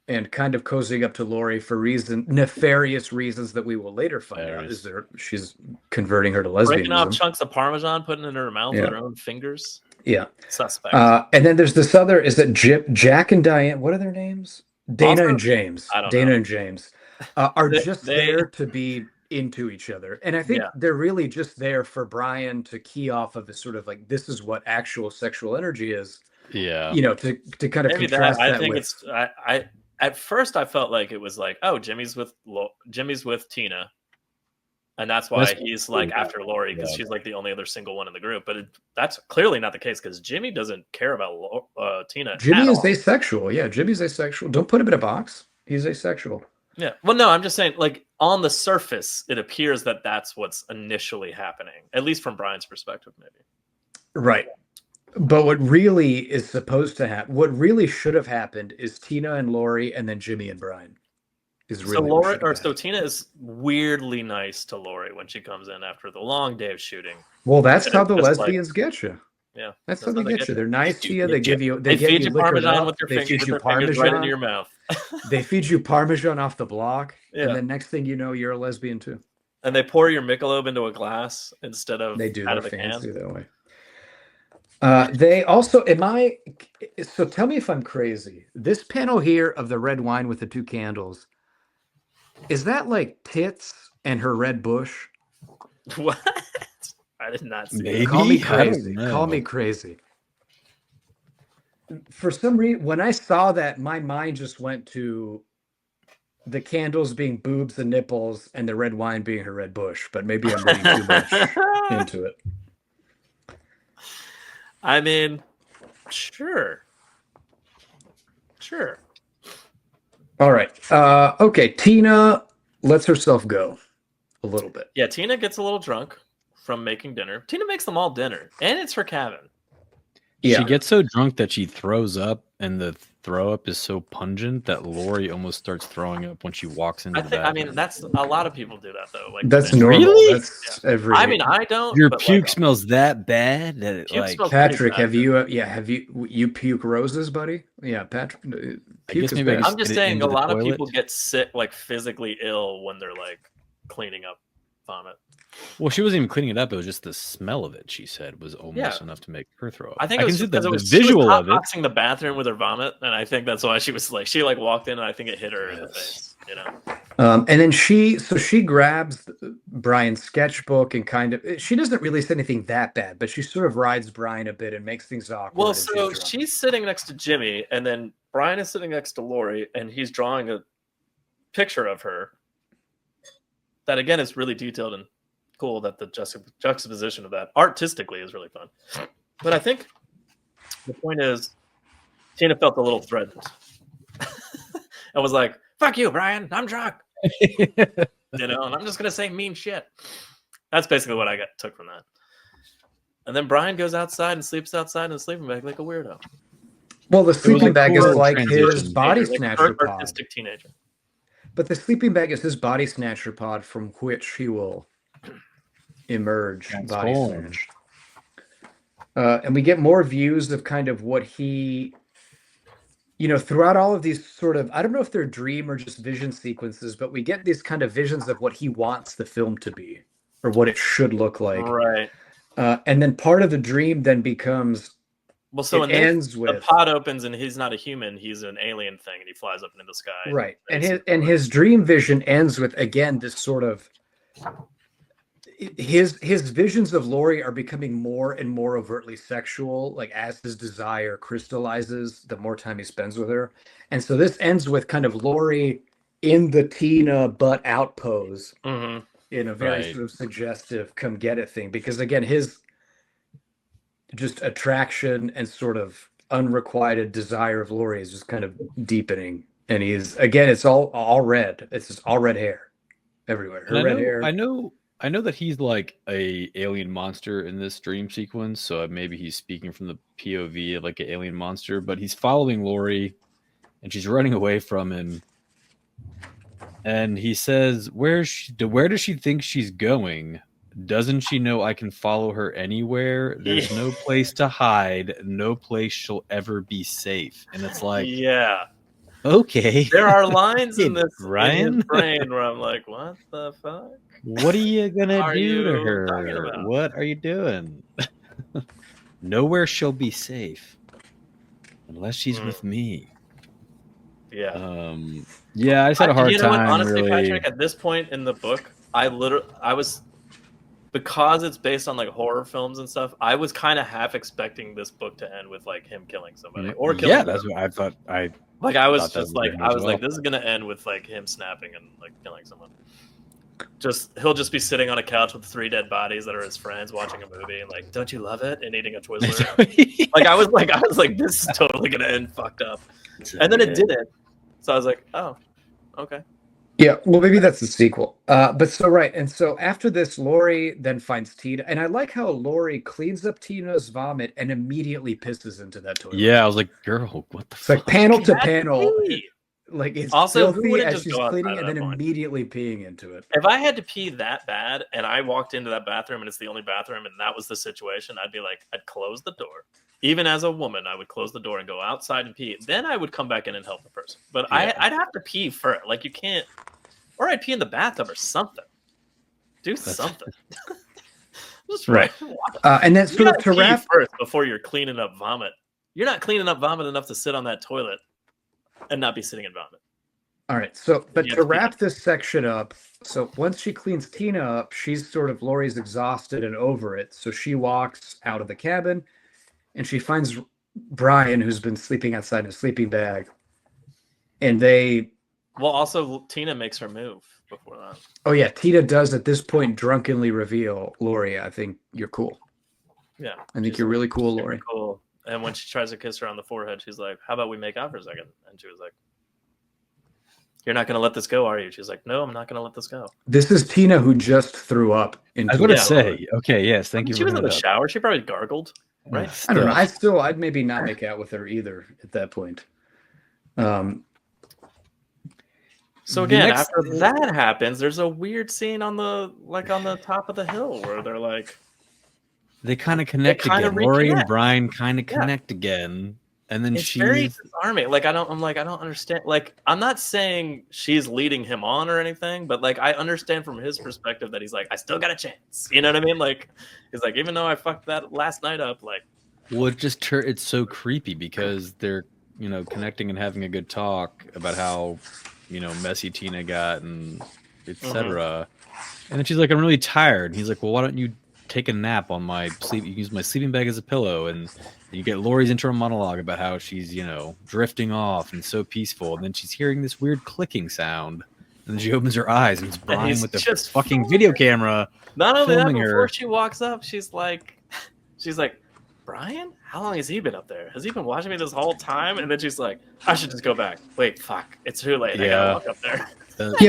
and kind of cozying up to Laurie for nefarious reasons that we will later find out. She's converting her to lesbianism. Breaking off chunks of Parmesan, putting it in her mouth with her own fingers. Yeah. Suspect. And then there's this other, is it Jack and Diane? What are their names? Dana and James. Dana and James are just there to be into each other. And I think they're really just there for Brian to key off of this sort of like, this is what actual sexual energy is. Yeah. To kind of contrast that. I think it's, at first I felt like it was like, oh, Jimmy's with Tina. And that's why he's like after Laurie, because she's like the only other single one in the group. But that's clearly not the case, because Jimmy doesn't care about Tina. Jimmy is asexual. Yeah, Jimmy's asexual. Don't put him in a box. He's asexual. Yeah. Well, no, I'm just saying, like, on the surface, it appears that that's what's initially happening, at least from Brian's perspective, maybe. Right. But what really is supposed to happen, what really should have happened, is Tina and Laurie, and then Jimmy and Brian. So Tina is weirdly nice to Laurie when she comes in after the long day of shooting. Well, that's how the lesbians get you. Yeah, that's how they get you. They're nice to you. They feed you Parmesan with they feed you Parmesan right into your mouth. They feed you Parmesan off the block, and then next thing you know, you're a lesbian too. And they pour your Michelob into a glass instead of out of the fancy can. That way. They also, so tell me if I'm crazy. This panel here of the red wine with the two candles, is that like tits and her red bush? What? I did not see Maybe? Call me crazy. Call me crazy. For some reason, when I saw that, my mind just went to the candles being boobs and nipples and the red wine being her red bush, but maybe I'm reading too much into it. I mean, sure. All right. Okay. Tina lets herself go a little bit. Yeah. Tina gets a little drunk from making dinner. Tina makes them all dinner, and it's her cabin. Yeah. She gets so drunk that she throws up and the throw up is so pungent that Laurie almost starts throwing up when she walks into the bathroom. I mean, that's a lot of people do that though. Like that's normal. Really? That's every. I mean, I don't. Your but, puke like, smells that bad that it, puke like. smells pretty Patrick, bad. have you puke roses, buddy? Yeah, Patrick. I guess maybe I'm just saying a lot of toilet. people get sick, like physically ill, when they're like cleaning up vomit. Well, she wasn't even cleaning it up. It was just the smell of it. She said was almost enough to make her throw up. I think I it can was see because the it was visual of it. boxing the bathroom with her vomit, and I think that's why she was like she walked in, and I think it hit her in the face. You know. And then she grabs Brian's sketchbook and kind of she doesn't really say anything that bad, but she sort of rides Brian a bit and makes things awkward. Well, so she's sitting next to Jimmy, and then Brian is sitting next to Laurie, and he's drawing a picture of her. That again is really detailed and cool. That the juxtaposition of that artistically is really fun. But I think the point is, Tina felt a little threatened and was like, "Fuck you, Brian. I'm drunk." You know, and I'm just gonna say mean shit. That's basically what I took from that. And then Brian goes outside and sleeps outside in a sleeping bag like a weirdo. Well, the sleeping bag is cool like his transition. body Like snatcher pod. artistic teenager. But the sleeping bag is his body snatcher pod from which he will emerge. Body snatch. And we get more views of kind of what he, you know, throughout all of these sort of, I don't know if they're dream or just vision sequences, but we get these kind of visions of what he wants the film to be or what it should look like. Right. And then part of the dream then becomes, well, so it ends with the pod opens and he's not a human, he's an alien thing, and he flies up into the sky. Right. And his dream vision ends with, again, this sort of his visions of Laurie are becoming more and more overtly sexual, like as his desire crystallizes, the more time he spends with her. And so this ends with kind of Laurie in the Tina butt out pose in a very sort of suggestive come get it thing. Because again, his just attraction and sort of unrequited desire of Laurie is just kind of deepening. And he's, again, it's all red. It's just all red hair everywhere. Her red hair. I know that he's like a alien monster in this dream sequence, so maybe he's speaking from the POV of like an alien monster, but he's following Laurie and she's running away from him. And he says, where does she think she's going? Doesn't she know I can follow her anywhere? There's no place to hide, no place she'll ever be safe. And it's like, yeah. Okay. There are lines in this Ryan? in his brain where I'm like, what the fuck? What are you gonna do to her? What are you doing? Nowhere she'll be safe unless she's with me. Yeah. Yeah, I just had a hard time. Honestly, really... Patrick, at this point in the book, I was, because it's based on like horror films and stuff, I was kind of half expecting this book to end with like him killing somebody or killing. Yeah, that's what I thought. I was just like, this is gonna end with like him snapping and like killing someone. He'll just be sitting on a couch with 3 dead bodies that are his friends watching a movie and like, don't you love it? And eating a Twizzler. I was like, this is totally gonna end fucked up. And then it didn't. So I was like, oh, okay. Yeah, well, maybe that's the sequel. But so right, and so after this, Laurie then finds Tina, and I like how Laurie cleans up Tina's vomit and immediately pisses into that toilet. Yeah, I was like, girl, what the fuck? It's fuck? like panel to panel. Like it's also filthy as she's cleaning and then immediately peeing into it. If I had to pee that bad and I walked into that bathroom and it's the only bathroom and that was the situation, I'd be like, I'd close the door. Even as a woman, I would close the door and go outside and pee. Then I would come back in and help the person. But yeah. I'd have to pee first. Like you can't, or I'd pee in the bathtub or something. Do something. Just right. And then sort of to wrap first before you're cleaning up vomit. You're not cleaning up vomit enough to sit on that toilet and not be sitting in vomit. All right. So, but to wrap this section up, so once she cleans Tina up, she's sort of, Laurie's exhausted and over it. So she walks out of the cabin and she finds Brian, who's been sleeping outside in a sleeping bag. And well, also Tina makes her move before that. Oh yeah. Tina does at this point drunkenly reveal, Laurie, I think you're cool. Yeah. I think you're really cool, Laurie. Cool. And when she tries to kiss her on the forehead, she's like, how about we make out for a second? And she was like, you're not going to let this go, are you? She's like, no, I'm not going to let this go. This is Tina who just threw up. I was going to say, okay, yes, thank you. She was in the shower. She probably gargled. right? I don't know. I'd maybe not make out with her either at that point. So again, after that happens, there's a weird scene on the top of the hill where they're like, they kind of connect again. Laurie and Brian kind of connect again, and then it's very disarming. Like I don't understand. Like I'm not saying she's leading him on or anything, but like I understand from his perspective that he's like, I still got a chance. You know what I mean? Like he's like, even though I fucked that last night up, like. Well, it's so creepy because they're connecting and having a good talk about how messy Tina got and etc. And then she's like, I'm really tired. And he's like, well, why don't you take a nap on my sleep? You use my sleeping bag as a pillow. And you get Laurie's internal monologue about how she's drifting off and so peaceful. And then she's hearing this weird clicking sound. And then she opens her eyes and it's Brian with the fucking video camera. Not only that, before she walks up, she's like, Brian, how long has he been up there? Has he been watching me this whole time? And then she's like, I should just go back. Wait, fuck, it's too late. I gotta walk up there.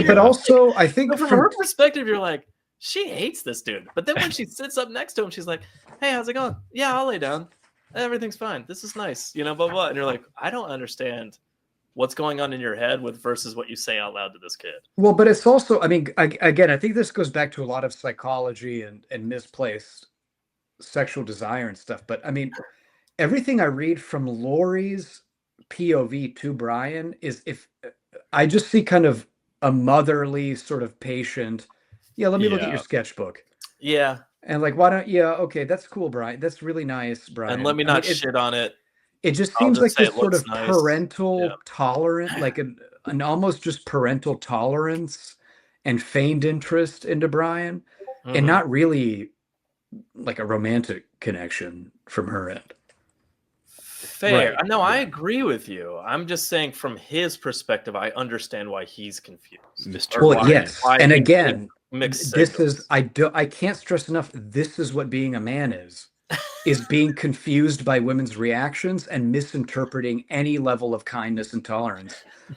But also I think from her perspective, you're like, she hates this dude. But then when she sits up next to him, she's like, hey, how's it going? Yeah, I'll lay down. Everything's fine. This is nice. Blah, blah. And you're like, I don't understand what's going on in your head versus what you say out loud to this kid. Well, but it's also, I mean, again, I think this goes back to a lot of psychology and misplaced sexual desire and stuff. But I mean, everything I read from Laurie's POV to Brian is if I just see kind of a motherly sort of patient. Yeah, let me look at your sketchbook. Yeah. And like, why don't okay, that's cool, Brian. That's really nice, Brian. And let me not shit on it. It just seems like this sort of parental tolerance, like an almost just parental tolerance and feigned interest into Brian, and not really like a romantic connection from her end. Fair. Right. No, I agree with you. I'm just saying from his perspective, I understand why he's confused. Well, yes. And again, this is, I can't stress enough, this is what being a man is being confused by women's reactions and misinterpreting any level of kindness and tolerance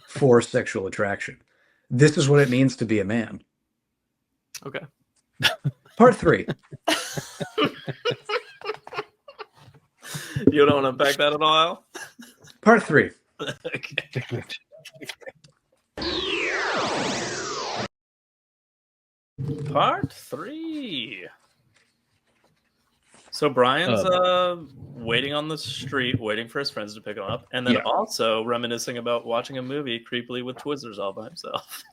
for sexual attraction. This is what it means to be a man. Okay. Part 3. You don't want to unpack that at all? Part 3. Okay. Part 3. So Brian's waiting on the street, waiting for his friends to pick him up, and then also reminiscing about watching a movie creepily with Twizzlers all by himself.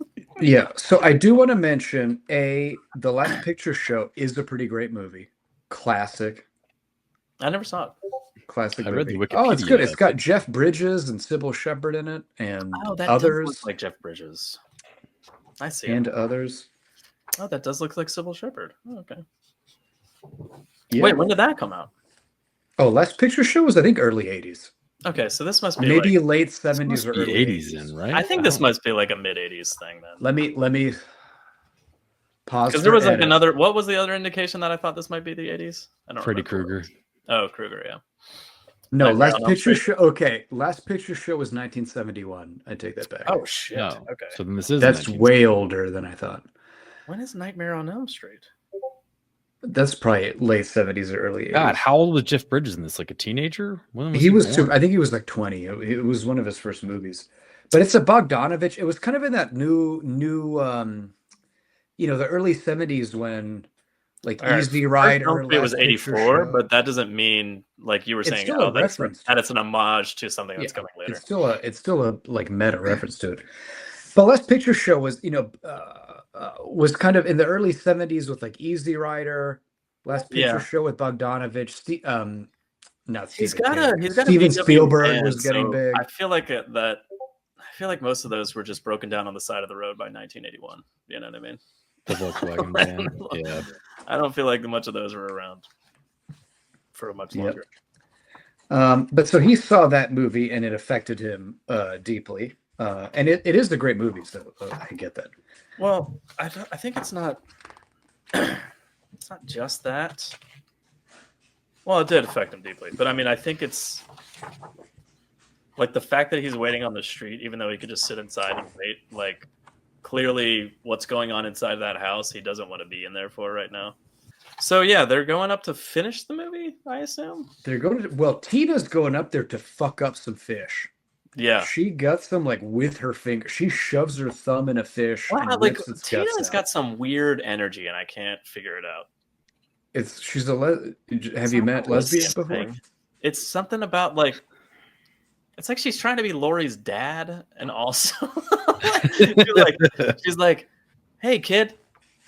Yeah, so I do want to mention The Last Picture Show is a pretty great movie. Classic. I never saw it. Classic. I read the Wikipedia. Oh, it's good. It's got Jeff Bridges and Sybil Shepherd in it, and that others. Does look like Jeff Bridges. I see. And others. Oh, that does look like Sybil Shepherd. Oh, okay. Yeah. Wait, when did that come out? Oh, Last Picture Show was, I think, early 80s. Okay, so this must be maybe late 70s or early 80s then, right? I think this must be like a mid 80s thing then. Let me pause. Because there was like another. What was the other indication that I thought this might be the 80s? I don't. Freddy Krueger. Oh, Krueger, yeah. No, Last Picture Show. Okay, Last Picture Show was 1971. I take that back. Oh shit. No. Okay. So then this is. That's way older than I thought. When is Nightmare on Elm Street? That's probably late 70s or early 80s. God, how old was Jeff Bridges in this? Like a teenager? When was he was I think he was like 20. It was one of his first movies. But it's a Bogdanovich. It was kind of in that new the early 70s when like Easy Rider. It was 84, but that doesn't mean like you were saying that it's an homage to something that's coming later. It's still a like meta reference to it. But Last Picture Show was was kind of in the early 70s with like Easy Rider, Last Picture Show with Bogdanovich. Steven Spielberg was getting big. I feel like most of those were just broken down on the side of the road by 1981. You know what I mean? The Volkswagen van. Yeah. I don't feel like much of those were around for much longer. But so he saw that movie and it affected him deeply. And it is a great movie, so I get that. Well, I think it's not. It's not just that. Well, it did affect him deeply, but I mean, I think it's like the fact that he's waiting on the street, even though he could just sit inside and wait. Like, clearly, what's going on inside that house, he doesn't want to be in there for right now. So yeah, they're going up to finish the movie, I assume. They're going to. Well, Tina's going up there to fuck up some fish. Yeah, she guts them like with her finger. She shoves her thumb in a fish and like rips its Tina's guts out. got some weird energy, and I can't figure it out. She's a have you met lesbians before? Thing. It's something about like. It's like she's trying to be Laurie's dad, and also she's like, "Hey, kid,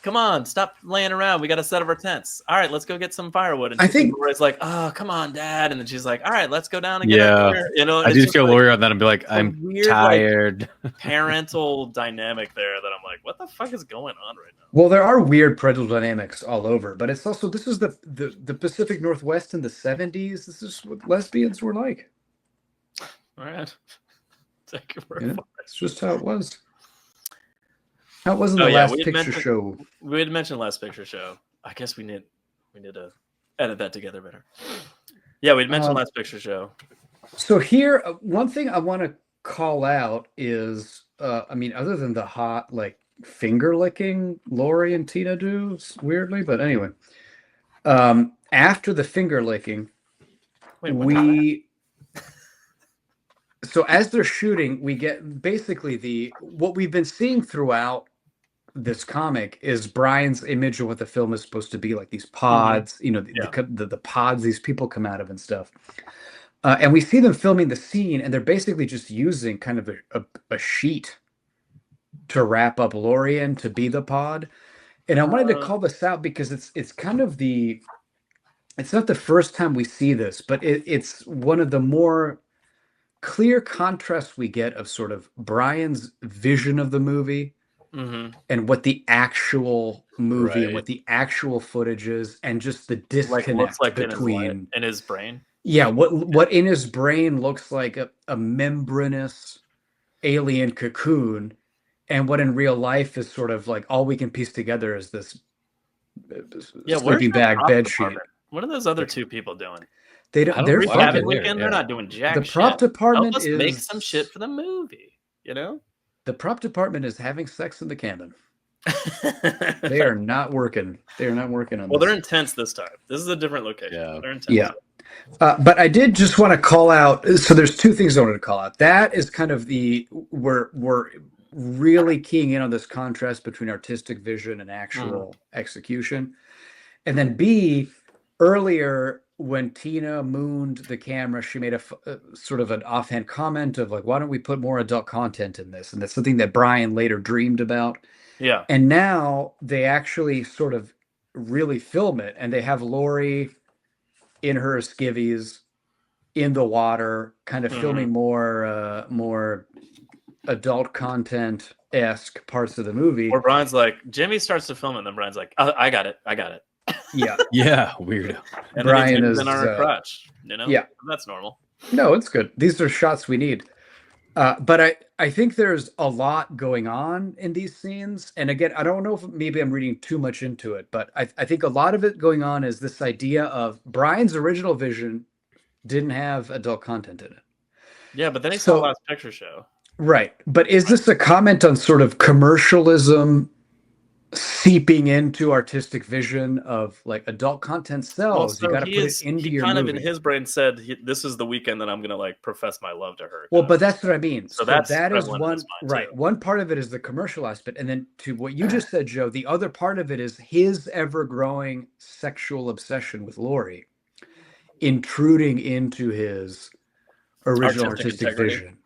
come on, stop laying around. We got to set up our tents. All right, let's go get some firewood." And I think Laurie's like, "Oh, come on, Dad," and then she's like, "All right, let's go down and get our dinner." You know, I do feel Laurie on that and be like, "I'm weird, tired." Like, parental dynamic there that I'm like, "What the fuck is going on right now?" Well, there are weird parental dynamics all over, but it's also this is the Pacific Northwest in the 70s. This is what lesbians were like. All right. Take your word for it. It's just how it was. How it was in the last picture show. We had mentioned last picture show. I guess we need to edit that together better. Yeah, we'd mentioned last picture show. So here, one thing I want to call out is, I mean, other than the hot like finger licking Laurie and Tina do weirdly, but anyway, after the finger licking, so as they're shooting, we get basically what we've been seeing throughout this comic is Brian's image of what the film is supposed to be, like these pods, you know, the pods these people come out of and stuff. And we see them filming the scene, and they're basically just using kind of a sheet to wrap up Laurie in to be the pod. And I wanted to call this out because it's kind of it's not the first time we see this, but it's one of the more clear contrasts we get of sort of Brian's vision of the movie and what the actual movie and what the actual footage is, and just the disconnect between in his brain. Yeah, what in his brain looks like a membranous alien cocoon, and what in real life is sort of like all we can piece together is this sleeping bag bed sheet. What are those other two people doing? They're fucking weekend. They're not doing jack shit. The prop department is make some shit for the movie. You know, the prop department is having sex in the cabin. They are not working. They are not working on. Well, they're intense this time. This is a different location. Yeah, they're intense. Yeah. But I did just want to call out. So there's two things I wanted to call out. That is kind of we're really keying in on this contrast between artistic vision and actual execution. And then B, earlier when Tina mooned the camera, she made a sort of an offhand comment of like, why don't we put more adult content in this? And that's something that Brian later dreamed about. Yeah. And now they actually sort of really film it, and they have Laurie in her skivvies in the water, kind of filming more adult content-esque parts of the movie. Where Brian's like, Jimmy starts to film it, and then Brian's like, I got it. Yeah. Yeah, weird. And Brian is in our crotch, you know? Yeah. That's normal. No, it's good. These are shots we need. But I think there's a lot going on in these scenes. And again, I don't know if maybe I'm reading too much into it, but I think a lot of it going on is this idea of Brian's original vision didn't have adult content in it. Yeah, but then he saw the last picture show. Right. But is this a comment on sort of commercialism seeping into artistic vision of like adult content sells? Well, you got to put it into your kind movie. of in his brain said, this is the weekend that I'm going to like profess my love to her. Well, but that's what I mean. So that is one, right. Too. One part of it is the commercial aspect. And then to what you just said, Joe, the other part of it is his ever growing sexual obsession with Laurie intruding into his original artistic vision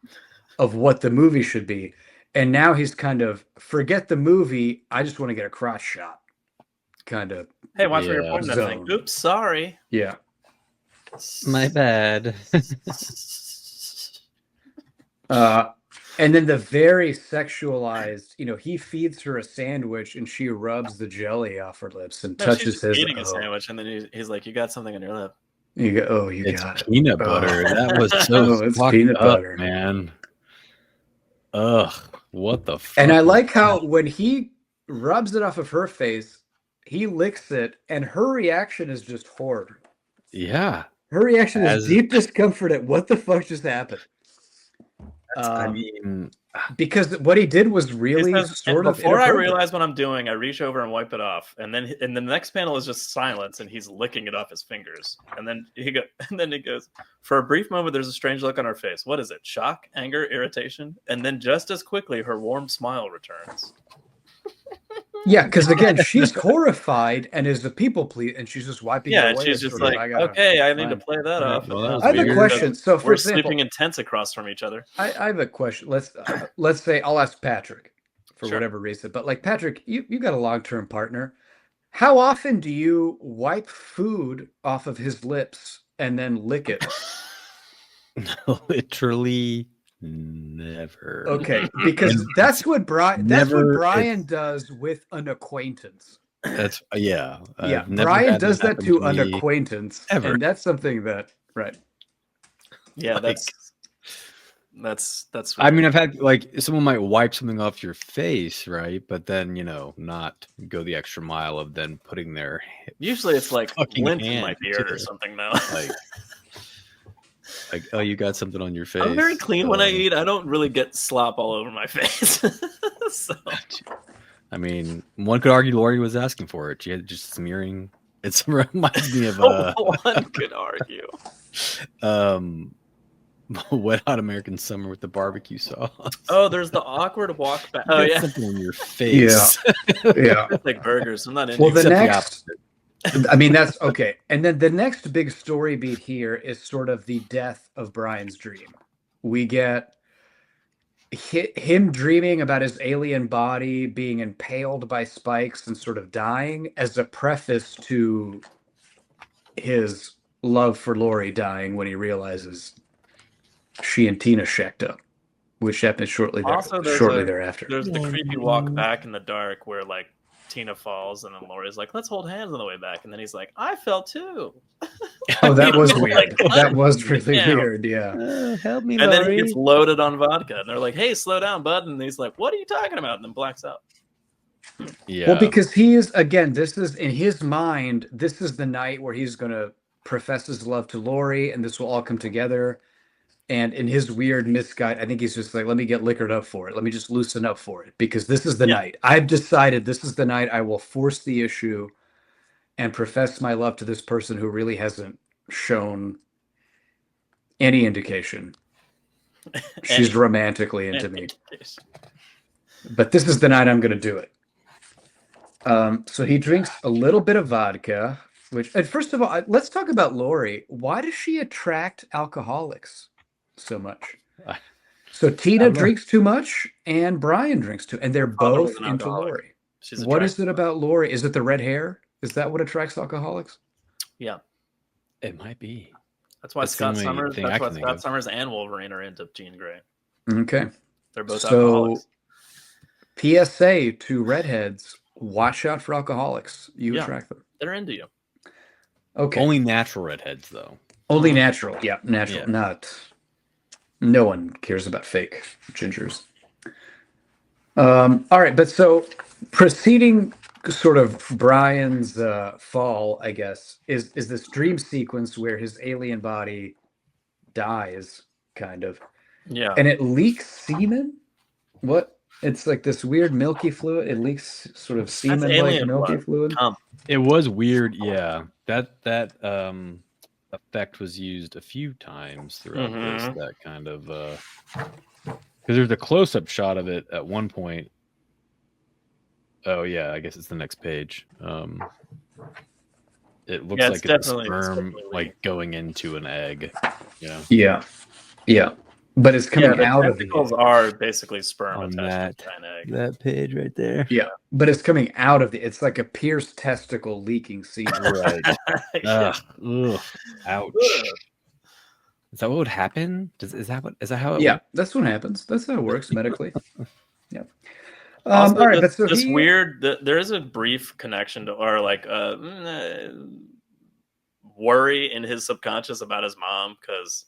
of what the movie should be. And now he's kind of, forget the movie, I just want to get a crotch shot. Kind of. Hey, watch where you're pointing that thing. Oops, sorry. Yeah. My bad. And then the very sexualized, he feeds her a sandwich and she rubs the jelly off her lips and touches his. Eating a sandwich, and then he's like, "You got something on your lip." You go. It's got peanut butter. That was so it's peanut butter, man. Ugh, what the fuck? And I like how when he rubs it off of her face, he licks it, and her reaction is just horror. Yeah. Her reaction is deep discomfort at what the fuck just happened. I mean, because what he did was really sort of before I realize what I'm doing, I reach over and wipe it off, and then the next panel is just silence, and he's licking it off his fingers, and then he goes, for a brief moment, there's a strange look on her face. What is it? Shock, anger, irritation, and then just as quickly, her warm smile returns. Yeah, because again, she's horrified and is a people please, and she's just wiping it away. Yeah, she's just like, okay, I need to play that off. Well, I have a question. So, for we're example, sleeping in tents across from each other. I have a question. Let's say I'll ask Patrick for Sure. whatever reason, but like Patrick, you got a long-term partner. How often do you wipe food off of his lips and then lick it? Literally never. Okay, because that's what Brian does with an acquaintance. That's yeah. Yeah, Brian does that to an acquaintance, ever. and that's something that Yeah, Like- that's. I mean, I've had like someone might wipe something off your face, right? But then not go the extra mile of then putting their Usually it's like fucking lint in my hand beard to or it. something now. like oh, you got something on your face. I'm very clean when I eat. I don't really get slop all over my face. So I mean, one could argue Laurie was asking for it. She had just smearing. It reminds me of one could argue. Wet Hot American Summer with the barbecue sauce. Oh, there's the awkward walk back. Oh, Get yeah. something on your face. yeah. It's like burgers. I'm not into Well, the it. next, I mean, that's okay. And then the next big story beat here is sort of the death of Brian's dream. We get him dreaming about his alien body being impaled by spikes and sort of dying as a preface to his love for Laurie dying when he realizes she and Tina shacked up, which happened shortly thereafter. There's the creepy walk back in the dark where like Tina falls and then Laurie's like, let's hold hands on the way back. And then he's like, I fell too. Oh, that was weird. Like, that was really weird. Yeah. Help me, And Laurie. then he gets loaded on vodka. And they're like, hey, slow down, bud. And he's like, what are you talking about? And then blacks out. Yeah. Well, because he is, again, this is in his mind, this is the night where he's going to profess his love to Laurie and this will all come together. And in his weird misguide, I think he's just like, let me get liquored up for it. Let me just loosen up for it because this is the night. I've decided this is the night I will force the issue and profess my love to this person who really hasn't shown any indication she's romantically into me. But this is the night I'm going to do it. So he drinks a little bit of vodka, and first of all, let's talk about Laurie. Why does she attract alcoholics so much? So Tina drinks too much and Brian drinks too, and they're both into Laurie. What is it about Laurie? Is it the red hair? Is that what attracts alcoholics? Yeah. It might be. That's why Scott Summers and Wolverine are into Jean Grey. Okay. They're both alcoholics. PSA to redheads, watch out for alcoholics. You attract them. They're into you. Okay. Only natural redheads, though. Only natural. Yeah, natural. Yeah. Not. No one cares about fake gingers. All right, but so preceding sort of Brian's fall, I guess, is this dream sequence where his alien body dies, kind of. Yeah. And it leaks semen? What? It's like this weird milky fluid. It leaks sort of semen-like milky fluid. It was weird, yeah. That effect was used a few times throughout this. That kind of because there's a close-up shot of it at one point. Oh yeah, I guess it's the next page. It looks like it's sperm like going into an egg. Yeah. But it's coming out of the egg. Are basically sperm attached to an egg. That page right there. Yeah, but it's coming out of it's like a pierced testicle leaking semen. Right. Ouch. Is that what would happen? Is that how it works? That's what happens. That's how it works medically. Yeah. Also, all right, but so weird. There is a brief connection to, or like worry in his subconscious about his mom because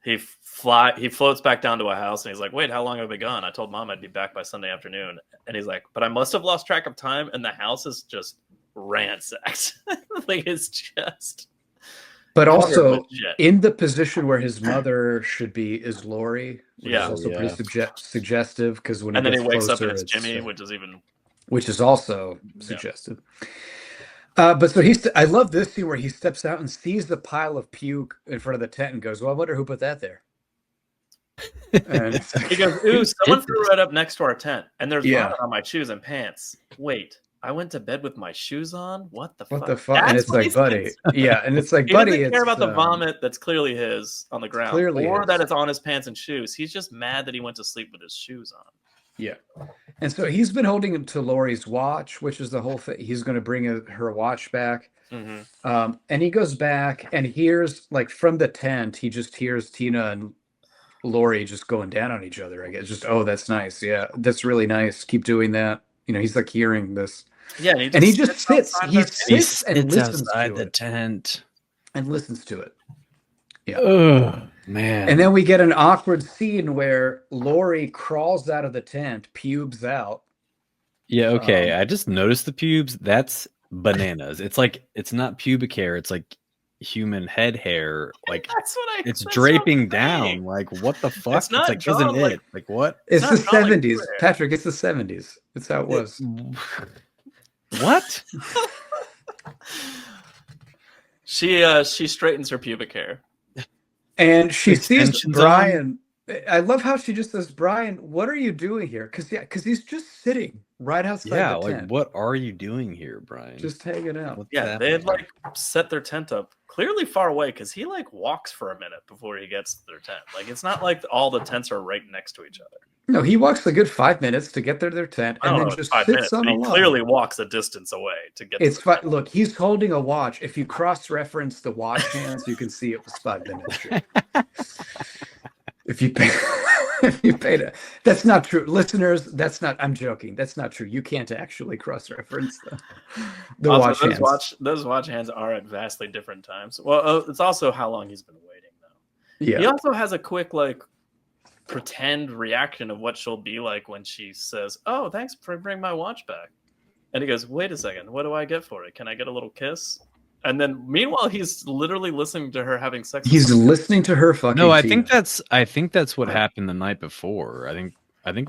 he floats back down to a house and he's like, wait, how long have I been gone? I told mom I'd be back by Sunday afternoon. And he's like, but I must have lost track of time. And the house is just ransacked. Like it's just But covered also with shit. in the position where his mother should be is Laurie, which is also pretty suggestive because when and he then gets he wakes closer, up and it's Jimmy, which is also suggestive. But so I love this scene where he steps out and sees the pile of puke in front of the tent and goes, "Well, I wonder who put that there." And he goes, "Ooh, someone threw it up next to our tent, and there's Yeah. vomit on my shoes and pants. Wait, I went to bed with my shoes on? What the fuck? What the fuck?" And it's like, buddy. Yeah, and it's like, He buddy, doesn't care it's about the vomit that's clearly his on the ground, clearly or his. that it's on his pants and shoes. He's just mad that he went to sleep with his shoes on. Yeah. And so he's been holding him to Laurie's watch, which is the whole thing. He's going to bring her watch back. Mm-hmm. And he goes back and hears, like, from the tent, he just hears Tina and Laurie just going down on each other. I guess just, oh, that's nice. Yeah, that's really nice. Keep doing that. You know, he's like hearing this. Yeah, and he just sits. He sits and listens outside to the it. tent And listens to it. Yeah. Oh, man. And then we get an awkward scene where Laurie crawls out of the tent, pubes out. Yeah, okay. I just noticed the pubes. That's bananas. It's like, it's not pubic hair. It's like human head hair. Like, it's draping down. Like, what the fuck? It's like, isn't it? Like, what? It's the 70s. Patrick, it's the 70s. It's how it was. What? She straightens her pubic hair. And she sees Brian. I love how she just says, "Brian, what are you doing here?" Because he's just sitting right outside the tent. Like, what are you doing here, Brian? Just hanging out. They had like set their tent up clearly far away because he like walks for a minute before he gets to their tent. Like, it's not like all the tents are right next to each other. No, he walks a good 5 minutes to get to their tent, and then just sits on a log. He clearly walks a distance away to get. It's fine. Look, he's holding a watch. If you cross-reference the watch hands, you can see it was 5 minutes. If you pay, that's not true, listeners. That's not. I'm joking. That's not true. You can't actually cross-reference the also, watch hands. Those watch hands are at vastly different times. Well, it's also how long he's been waiting, though. Yeah. He also has a quick like pretend reaction of what she'll be like when she says, "Oh, thanks for bringing my watch back," and he goes, "Wait a second, what do I get for it? Can I get a little kiss?" And then meanwhile, he's literally listening to her having sex. He's listening to her fucking. No, I think that's what happened the night before. I think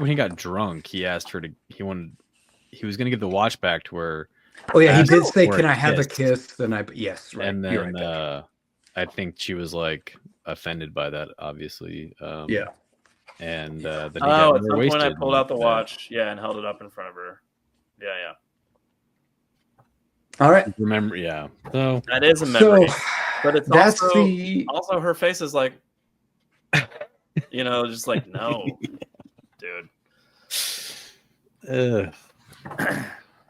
when he got drunk, he asked her to. He was going to give the watch back to her. Oh yeah, he did say, "Can I have a kiss?" Then yes, right. And then right, I think she was like offended by that, obviously. Yeah. And then he got at some point I pulled out the watch, and held it up in front of her. Yeah. All right. Remember, yeah. So that is a memory, but it's also her face is like, just like, no, dude. All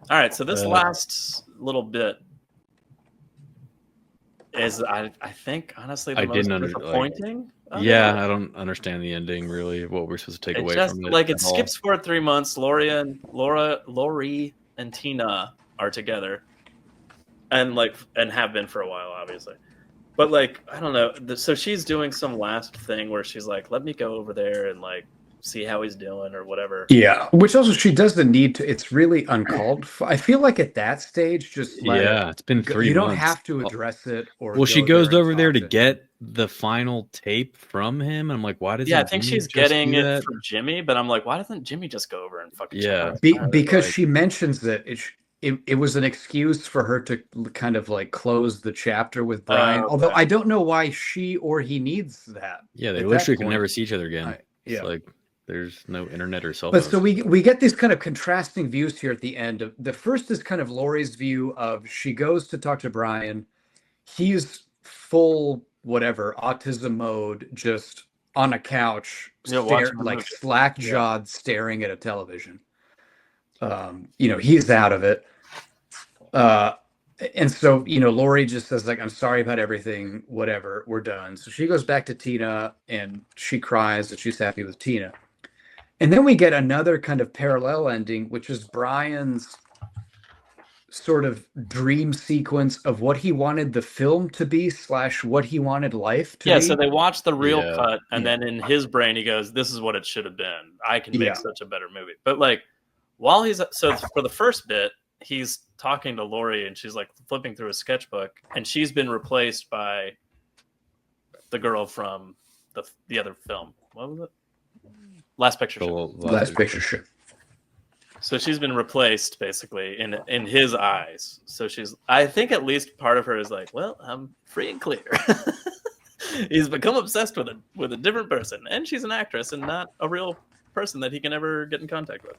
right, so this last little bit is, I think, honestly, the most disappointing. I don't understand the ending really. What we're supposed to take away from it? Like, it skips forward 3 months. Laurie and Tina are together. And have been for a while, obviously. But like, I don't know. So she's doing some last thing where she's like, "Let me go over there and like see how he's doing or whatever." Yeah, which also she doesn't need to. It's really uncalled for. I feel like at that stage, just it's been 3 months. You don't have to address it. Well, she goes over there to get the final tape from him. I'm like, why does? Yeah, I think she's getting it from Jimmy, but I'm like, why doesn't Jimmy just go over and fucking? Yeah, because she mentions that it was an excuse for her to kind of like close the chapter with Brian. Although I don't know why she or he needs that. Yeah, they literally can never see each other again. It's like there's no internet or cell phone. But so we get these kind of contrasting views here at the end. The first is kind of Laurie's view of she goes to talk to Brian. He's full whatever autism mode, just on a couch, slack-jawed, staring at a television. He's out of it. And so, Laurie just says like, "I'm sorry about everything, whatever, we're done." So she goes back to Tina and she cries that she's happy with Tina. And then we get another kind of parallel ending, which is Brian's sort of dream sequence of what he wanted the film to be / what he wanted life to be. Yeah, so they watch the real cut and then in his brain he goes, "This is what it should have been. I can make such a better movie." But like, while for the first bit, he's talking to Laurie, and she's like flipping through a sketchbook, and she's been replaced by the girl from the other film. What was it? Last Picture Show. Last Picture Show. So she's been replaced basically in his eyes. So I think at least part of her is like, well, I'm free and clear. He's become obsessed with a different person, and she's an actress and not a real person that he can ever get in contact with.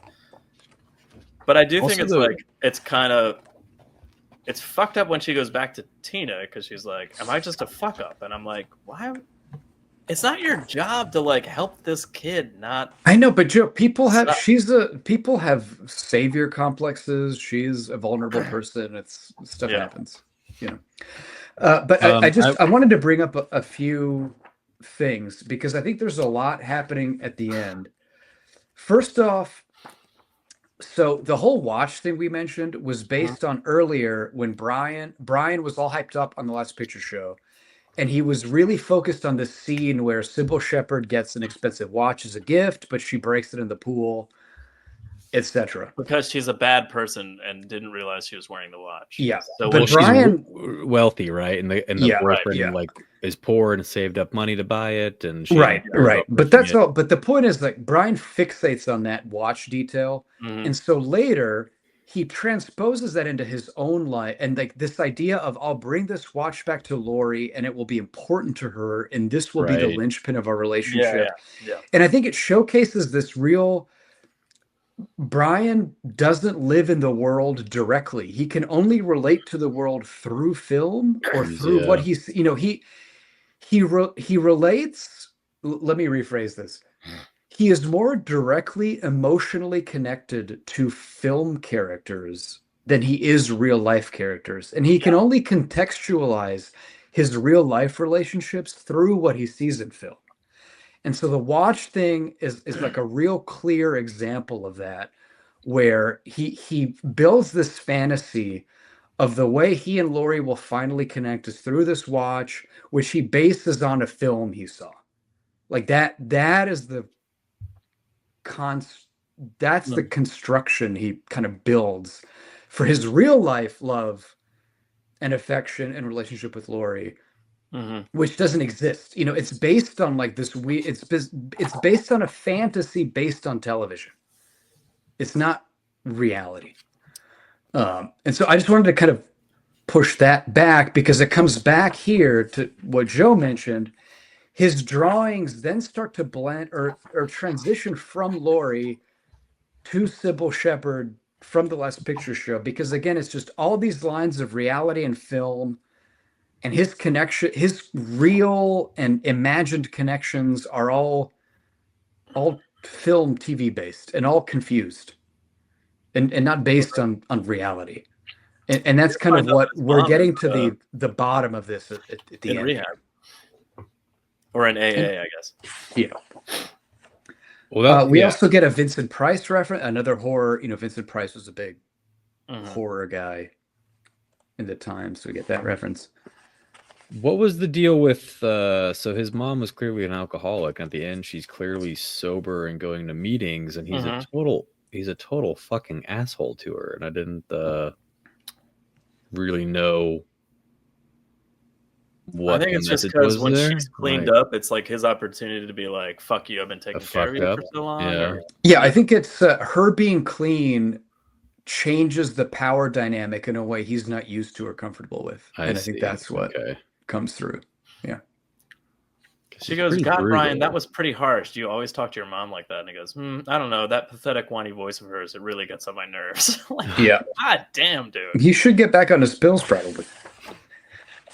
But I do think it's fucked up when she goes back to Tina, because she's like, am I just a fuck up? And I'm like, why? It's not your job to like help this kid. Not. I know, but Joe, people have savior complexes. She's a vulnerable person. Stuff happens, you know. But I wanted to bring up a few things, because I think there's a lot happening at the end. First off, so the whole watch thing we mentioned was based on earlier when Brian was all hyped up on the Last Picture Show, and he was really focused on this scene where Sybil Shepherd gets an expensive watch as a gift, but she breaks it in the pool, etc. Because she's a bad person and didn't realize she was wearing the watch. Yeah. So but Brian, she's wealthy, right? And the boyfriend like is poor and saved up money to buy it, and she right. But that's all. But the point is, like, Brian fixates on that watch detail, and so later he transposes that into his own life, and like this idea of, I'll bring this watch back to Laurie, and it will be important to her, and this will be the linchpin of our relationship. Yeah. And I think it showcases this real. Brian doesn't live in the world directly. He can only relate to the world through film or through what he's, you know, he relates. Let me rephrase this. He is more directly emotionally connected to film characters than he is real life characters. And he can only contextualize his real life relationships through what he sees in film. And so the watch thing is like a real clear example of that, where he builds this fantasy of the way he and Laurie will finally connect is through this watch, which he bases on a film he saw. Like that is the the construction he kind of builds for his real life love and affection and relationship with Laurie. Which doesn't exist. You know, it's based on like this it's based on a fantasy based on television. It's not reality. And so I just wanted to kind of push that back, because it comes back here to what Joe mentioned. His drawings then start to blend or transition from Laurie to Sybil Shepherd from the Last Picture Show, because again, it's just all these lines of reality and film. And his connection, his real and imagined connections are all film TV based and all confused and not based on reality. And that's kind of what we're getting to the bottom of this at the end. Rehab. Or an AA, I guess. Yeah. Well, we also get a Vincent Price reference, another horror. You know, Vincent Price was a big horror guy in the time, so we get that reference. What was the deal with so his mom was clearly an alcoholic. At the end, she's clearly sober and going to meetings, and he's a total fucking asshole to her. And I didn't really know what. I think it's just because when she's cleaned up, it's like his opportunity to be like, "Fuck you, I've been taking care of you for so long." Yeah, I think it's her being clean changes the power dynamic in a way he's not used to or comfortable with, and I think that's what comes through. Yeah. She goes, God, brutal. Brian, that was pretty harsh. Do you always talk to your mom like that? And he goes, I don't know. That pathetic, whiny voice of hers, it really gets on my nerves. Like, God damn, dude. He should get back on his pills, probably.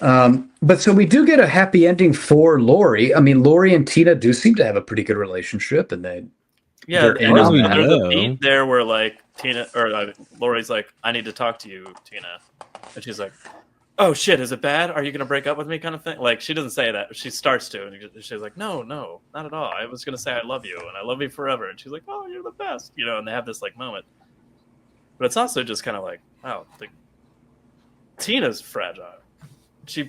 But so we do get a happy ending for Laurie. I mean, Laurie and Tina do seem to have a pretty good relationship, and there's a beat there where like Tina or Laurie's like, I need to talk to you, Tina, and she's like, oh shit, is it bad? Are you gonna break up with me? Kind of thing. Like she doesn't say that. She starts to, and she's like, no, not at all. I was gonna say I love you and I love you forever. And she's like, oh, you're the best, you know. And they have this like moment, but it's also just kind of like, wow, like Tina's fragile.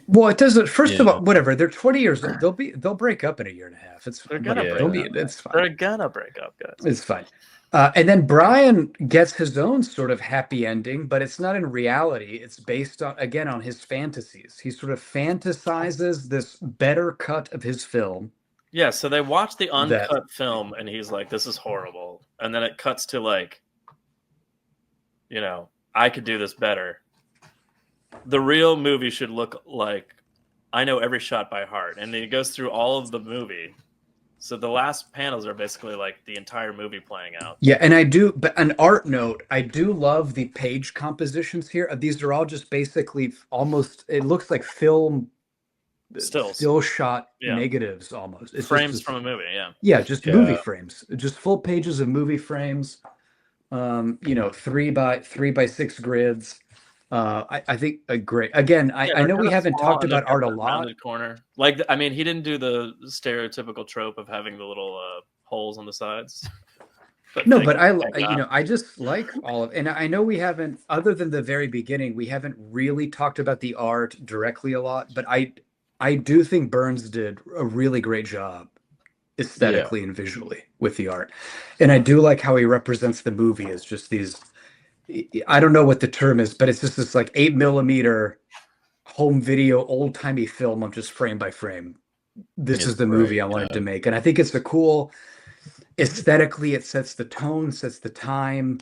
Well, it doesn't. First of all, whatever. They're 20 years old. They'll break up in a year and a half. It's they're gonna break up. It's fine. They're gonna break up, guys. It's fine. And then Brian gets his own sort of happy ending, but it's not in reality. It's based on, again, on his fantasies. He sort of fantasizes this better cut of his film. Yeah, so they watch the uncut film, and he's like, "This is horrible." And then it cuts to like, you know, I could do this better. The real movie should look like I know every shot by heart, and then it goes through all of the movie. So the last panels are basically like the entire movie playing out. Yeah, and I do, but an art note, I do love the page compositions here. These are all just basically almost, it looks like film still shot negatives almost. It's frames just from a movie, Yeah, just movie frames. Just full pages of movie frames. 3 by 6 grids. I think great. Again, I know we haven't talked about art a lot. The corner, like, I mean, he didn't do the stereotypical trope of having the little holes on the sides. But I just like all of, and I know we haven't, other than the very beginning, we haven't really talked about the art directly a lot. But I do think Burns did a really great job aesthetically and visually with the art, and I do like how he represents the movie as just these. I don't know what the term is, but it's just this like 8mm home video, old timey film of just frame by frame. This is the movie I wanted to make. And I think it's a cool, aesthetically, it sets the tone, sets the time.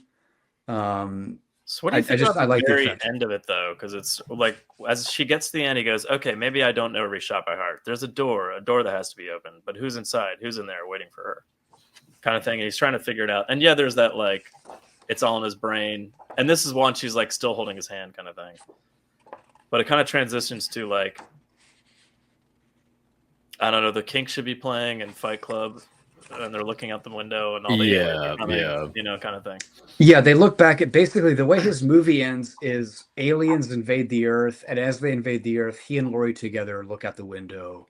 So what do you think about the very end of it, though? Because it's like, as she gets to the end, he goes, okay, maybe I don't know every shot by heart. There's a door that has to be open, but who's inside? Who's in there waiting for her? Kind of thing. And he's trying to figure it out. And yeah, there's that like, it's all in his brain. And this is one she's like still holding his hand kind of thing. But it kind of transitions to like, I don't know, the Kinks should be playing in Fight Club. And they're looking out the window and all the kind of thing. Yeah, they look back at basically the way his movie ends is aliens invade the Earth. And as they invade the Earth, he and Laurie together look out the window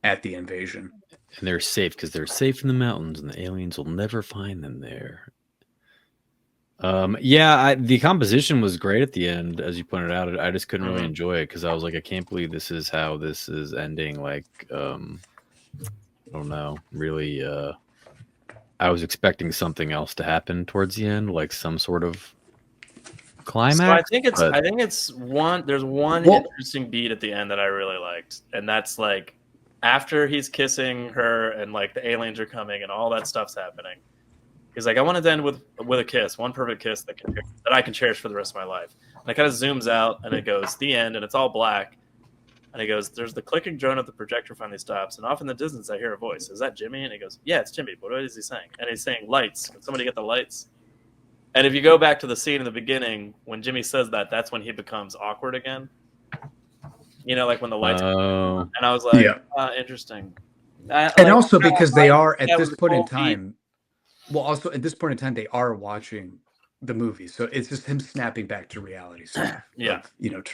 at the invasion. And they're safe because they're safe in the mountains and the aliens will never find them there. The composition was great at the end, as you pointed out. I just couldn't really enjoy it because I was like, I can't believe this is how this is ending. Like, I don't know, really. I was expecting something else to happen towards the end, like some sort of climax. So I think it's one. There's one interesting beat at the end that I really liked, and that's like after he's kissing her and like the aliens are coming and all that stuff's happening. He's like, I want to end with a kiss, one perfect kiss that I can cherish for the rest of my life. And it kind of zooms out and it goes, the end, and it's all black. And he goes, there's the clicking drone of the projector finally stops. And off in the distance, I hear a voice. Is that Jimmy? And he goes, yeah, it's Jimmy. But what is he saying? And he's saying lights. Can somebody get the lights? And if you go back to the scene in the beginning, when Jimmy says that, that's when he becomes awkward again. You know, like when the lights come on. And I was like, interesting. And also because they are, at this point in time, well, also at this point in time, they are watching the movie, so it's just him snapping back to reality. So, turn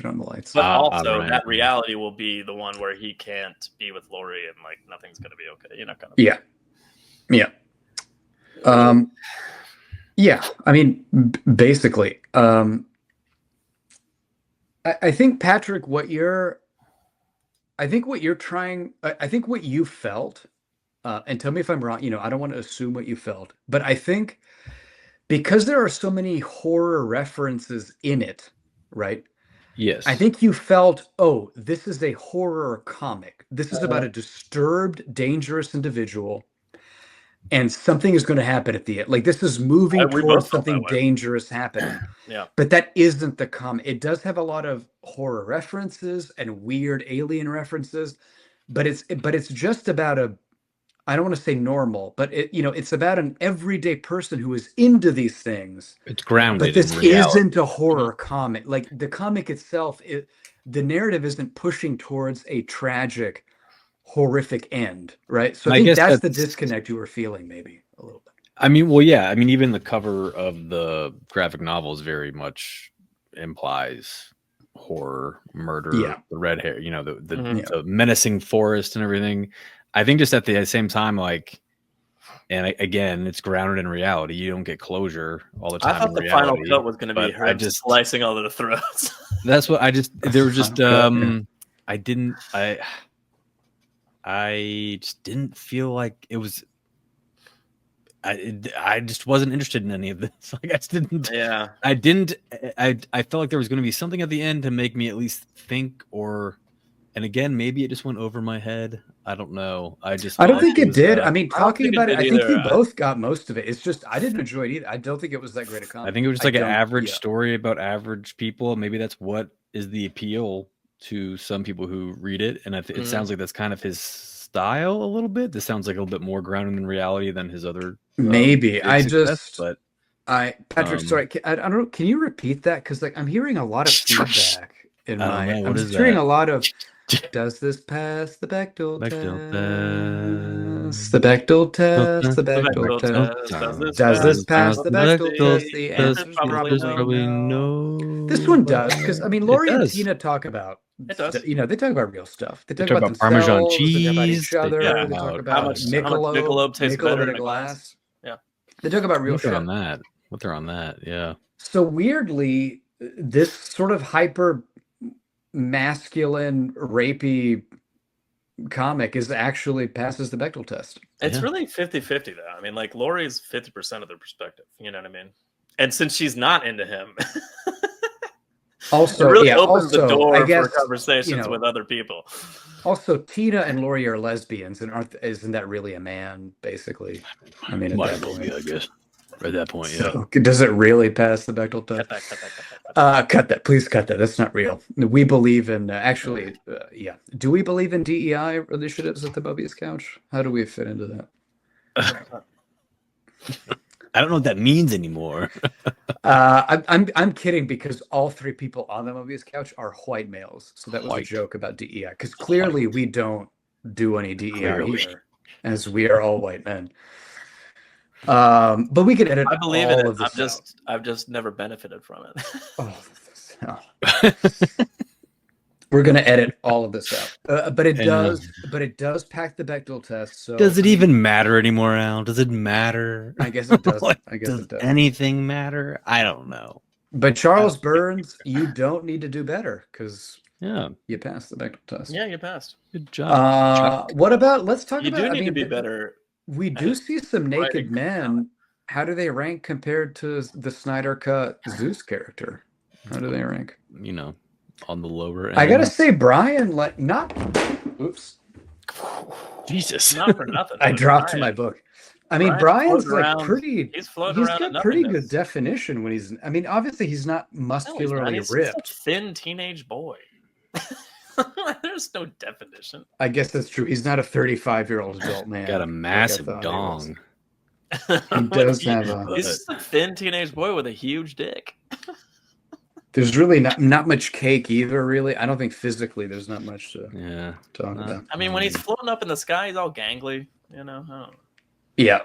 on the lights. But also, that reality will be the one where he can't be with Laurie, and like nothing's gonna be okay. You know, kind of. I mean, basically, I think Patrick, what you felt. And tell me if I'm wrong, I don't want to assume what you felt, but I think because there are so many horror references in it, right? Yes. I think you felt, this is a horror comic. This is about a disturbed, dangerous individual, and something is going to happen at the end. Like, this is moving towards something dangerous happening. But that isn't the comic. It does have a lot of horror references and weird alien references, but it's just about I don't want to say normal, but it's about an everyday person who is into these things. It's grounded. But this isn't a horror comic. Like, the comic itself, the narrative isn't pushing towards a tragic, horrific end, right? So I think that's the disconnect you were feeling, maybe a little bit. I mean, even the cover of the graphic novel is very much implies horror, murder, the red hair, the menacing forest and everything. I think just at the same time, like, and again, it's grounded in reality. You don't get closure all the time. I thought the final cut was going to be her just slicing all of the throats. That's what they were just, I just didn't feel like it was. I just wasn't interested in any of this. Like I just didn't. Yeah. I didn't. I felt like there was going to be something at the end to make me at least think, or. And again, maybe it just went over my head. I don't know. I don't think it did. I mean, I don't talking think it about it, did I think either. you both got most of it. It's just I didn't enjoy it either. I don't think it was that great a comic. I think it was just like an average story about average people. Maybe that's what is the appeal to some people who read it. And it sounds like that's kind of his style a little bit. This sounds like a little bit more grounded in reality than his other. Maybe but Patrick, sorry, I don't know. Can you repeat that? Because like I'm hearing a lot of feedback in my. I'm just hearing a lot of. Does this pass the Bechdel test? The Bechdel test. The Bechdel test. Does this pass the Bechdel test? The answer is probably no. This one does, because I mean, Laurie and Tina talk about. It does. You know, they talk about real stuff. They talk about themselves, Parmesan cheese. They talk about each other. Yeah, they talk about how much Michelob tastes better in a glass. Yeah, they talk about real shit. On that, what they're on that, yeah. So weirdly, this sort of hyper masculine rapey comic is actually passes the Bechdel test. It's really 50-50 though. I mean, like Laurie's 50% of their perspective, you know what I mean? And since she's not into him, also it really opens the door for conversations, you know, with other people. Also, Tina and Laurie are lesbians, and isn't that really a man, basically? I mean, at that point, I guess. At that point, yeah. So, does it really pass the Bechdel test? Cut that. Please cut that. That's not real. We believe in, yeah. Do we believe in DEI initiatives at the Mobius Couch? How do we fit into that? I don't know what that means anymore. I'm kidding, because all three people on the Mobius Couch are white males. So that was a joke about DEI, because clearly we don't do any DEI here, as we are all white men. But we could edit. I believe in it. I've just never benefited from it. We're gonna edit all of this out. But it does pack the Bechdel test. So does it even matter anymore, Al? Does it matter? I guess it does. Does anything matter? I don't know. But Charles Burns, you don't need to do better, because you passed the Bechdel test. Yeah, you passed. Good job. What about? Let's talk about. You do need to be better. We do see some naked men. How do they rank compared to the Snyder Cut Zeus character? How do they rank? You know, on the lower end. I gotta say, Brian, like, not. Oops. Jesus. Not for nothing. I dropped my book. I mean, Brian's like pretty. He's got pretty good definition when he's. I mean, obviously he's not muscularly ripped. He's a thin teenage boy. There's no definition. I guess that's true. He's not a 35-year-old adult man. Got a massive dong. He does have a. He's just a thin teenage boy with a huge dick. There's really not much cake either. Really, I don't think physically there's not much to talk about. I mean, when he's floating up in the sky, he's all gangly. You know. I don't know. Yeah.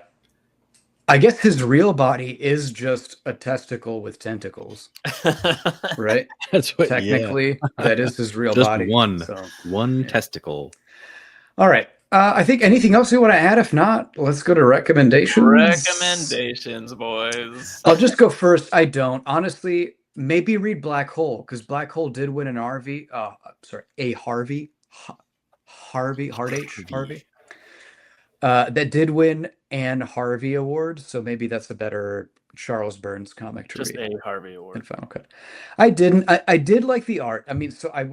I guess his real body is just a testicle with tentacles, right? That's what. Technically, that is his real just body. One testicle. All right. I think anything else you want to add? If not, let's go to recommendations. Recommendations, boys. I'll just go first. I don't honestly. Maybe read Black Hole, because Black Hole did win an Harvey. Harvey. That did win an Harvey Award, so maybe that's a better Charles Burns comic to read. Just a Harvey Award. In Final Cut. I didn't. I did like the art. I mean, so I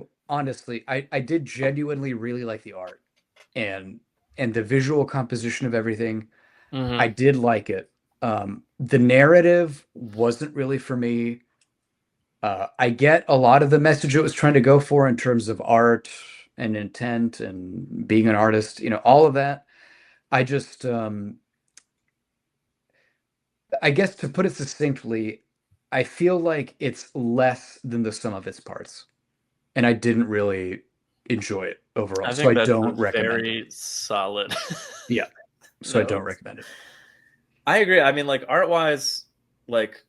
did genuinely really like the art, and the visual composition of everything. Mm-hmm. I did like it. The narrative wasn't really for me. I get a lot of the message it was trying to go for in terms of art and intent and being an artist, all of that. I just, I guess to put it succinctly, I feel like it's less than the sum of its parts, and I didn't really enjoy it overall. So I don't recommend it. Very solid. Yeah. So I don't recommend it. I agree. I mean, like art-wise, like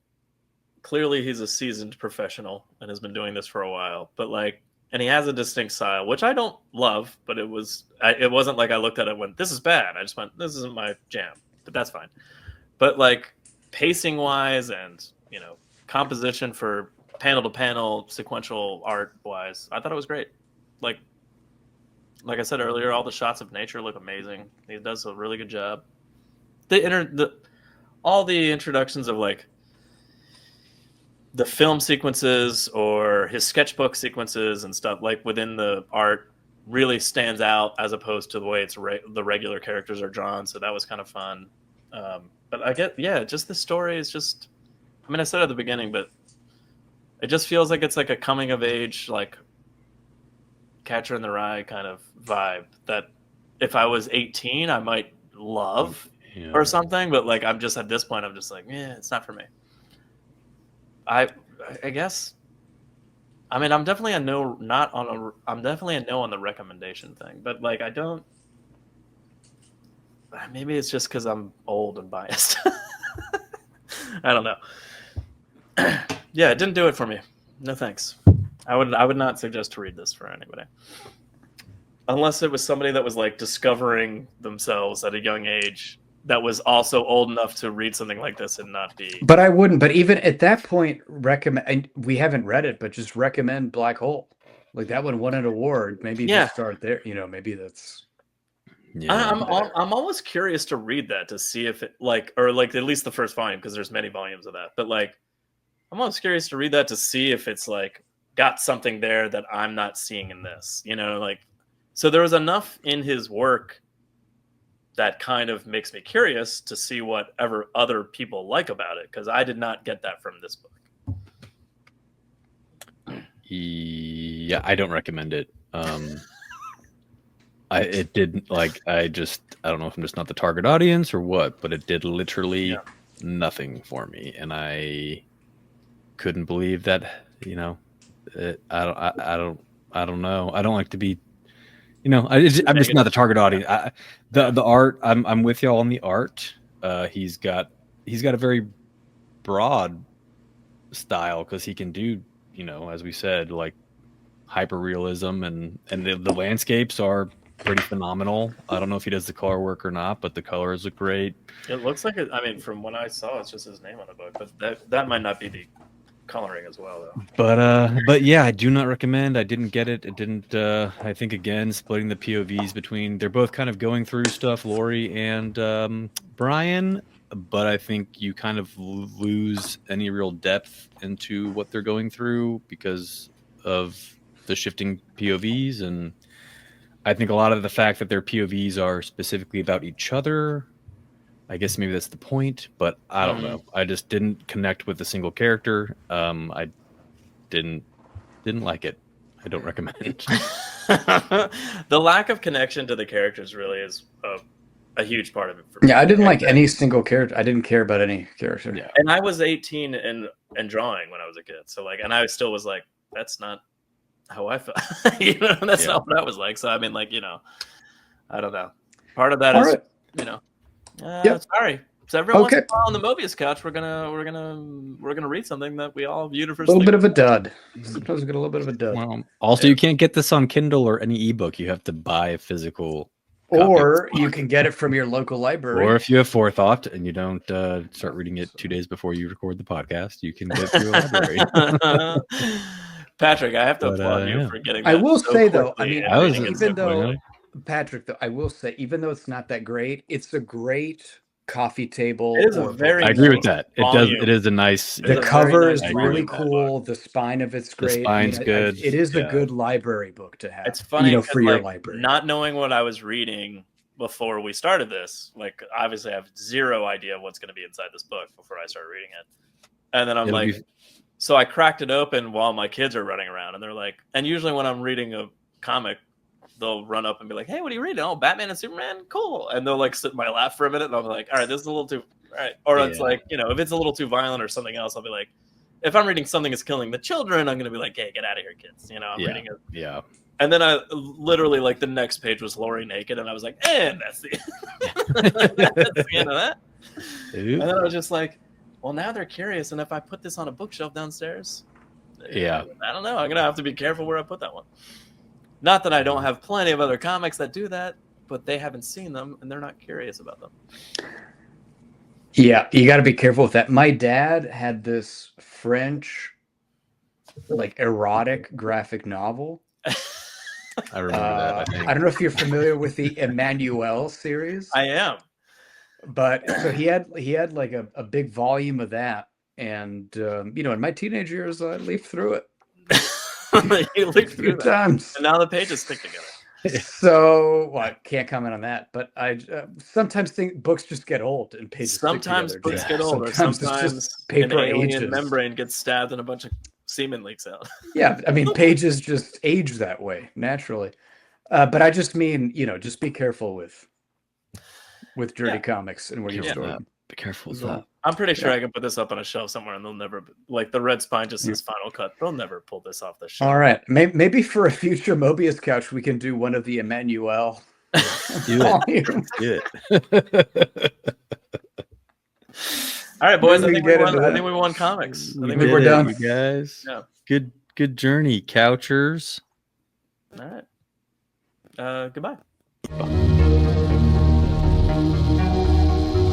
clearly he's a seasoned professional and has been doing this for a while, but like, and he has a distinct style, which I don't love, but it wasn't like I looked at it and went, this is bad. I just went, this isn't my jam, but that's fine. But like pacing wise and, composition for panel to panel sequential art wise, I thought it was great. Like like I said earlier, all the shots of nature look amazing. He does a really good job. All the introductions of like the film sequences or his sketchbook sequences and stuff like within the art really stands out as opposed to the way it's the regular characters are drawn. So that was kind of fun. But I get, just the story is just, I mean, I said at the beginning, but it just feels like it's like a coming of age, like Catcher in the Rye kind of vibe that if I was 18, I might love or something. But like, I'm just at this point, I'm just like, it's not for me. I guess. I mean, I'm definitely a no. I'm definitely a no on the recommendation thing. But like, I don't. Maybe it's just because I'm old and biased. I don't know. Yeah, it didn't do it for me. No thanks. I would not suggest to read this for anybody, unless it was somebody that was like discovering themselves at a young age that was also old enough to read something like this and not be. But I wouldn't. But even at that point, recommend. We haven't read it, but just recommend Black Hole. Like that one won an award. Maybe just start there. Maybe that's. Yeah. I'm always curious to read that to see if it or at least the first volume, because there's many volumes of that. But like, I'm always curious to read that to see if it's like got something there that I'm not seeing in this. So there was enough in his work that kind of makes me curious to see whatever other people like about it, because I did not get that from this book. Yeah, I don't recommend it. It didn't I don't know if I'm just not the target audience or what, but it did literally nothing for me, and I couldn't believe that. I don't know. I don't like to be. I'm just not the target audience. The art. I'm with y'all on the art. He's got a very broad style because he can do as we said, like hyper realism and the landscapes are pretty phenomenal. I don't know if he does the color work or not, but the colors look great. It looks like it. I mean, from what I saw, it's just his name on the book, but that might not be the coloring as well, though. But yeah, I do not recommend. I didn't get it. It didn't. I think again, splitting the POVs between, they're both kind of going through stuff, Laurie and Brian. But I think you kind of lose any real depth into what they're going through because of the shifting POVs, and I think a lot of the fact that their POVs are specifically about each other. I guess maybe that's the point, but I don't know. I just didn't connect with a single character. I didn't like it. I don't recommend it. The lack of connection to the characters really is a huge part of it for me. Yeah, I didn't like any single character. I didn't care about any character. Yeah. And I was 18 and drawing when I was a kid. So like, and I still was like, that's not how I felt. That's not what I was like. So I mean, like, I don't know. Part of that is, sorry. So every once in a while on the Mobius Couch, we're gonna read something that we all viewed for a little bit of a dud. Sometimes we get a little bit of a dud. Well, also, you can't get this on Kindle or any ebook. You have to buy a physical. Or you can get it from your local library. Or if you have forethought and you don't start reading it 2 days before you record the podcast, you can get it through a library. Patrick, I have to applaud you for getting that. I will say though, Patrick, I will say, even though it's not that great, it's a great coffee table. It is a very. I agree with that. It is a nice. The cover is really cool. The spine of it's great. The spine's good. It is a good library book to have. It's funny for your library. Not knowing what I was reading before we started this, like obviously I have zero idea what's going to be inside this book before I start reading it, and then so I cracked it open while my kids are running around, and they're like, and usually when I'm reading a comic, they'll run up and be like, "Hey, what are you reading? Oh, Batman and Superman, cool!" And they'll like sit in my lap for a minute, and I'm like, "All right, this is a little too Or it's like, if it's a little too violent or something else, I'll be like, if I'm reading something that's killing the children, I'm gonna be like, "Hey, get out of here, kids!" I'm reading it. Yeah. And then I literally like the next page was Laurie naked, and I was like, "And that's the, that's the end of that." And then I was just like, well, now they're curious, and if I put this on a bookshelf downstairs, I don't know. I'm gonna have to be careful where I put that one. Not that I don't have plenty of other comics that do that, but they haven't seen them and they're not curious about them. Yeah, you got to be careful with that. My dad had this French, like erotic graphic novel, I remember that. I think. I don't know if you're familiar with the Emmanuel series. I am. But so he had like a big volume of that, and in my teenage years, I leafed through it. You leafed through that. Times. And now the pages stick together. So, well, I can't comment on that, but I sometimes think books just get old and pages. Sometimes books get old, or sometimes paper an alien ages. membrane gets stabbed and a bunch of semen leaks out. Yeah, I mean, pages just age that way naturally. But I just mean, just be careful with dirty comics and where you store them. Be careful with that. I'm pretty sure I can put this up on a shelf somewhere, and they'll never, like the Red Spine just says Final Cut. They'll never pull this off the shelf. All right, maybe for a future Mobius Couch, we can do one of the Emmanuel. Do it. All right, boys. I think we won comics. I think we're done, you guys. Yeah. Good journey, Couchers. All right. Goodbye.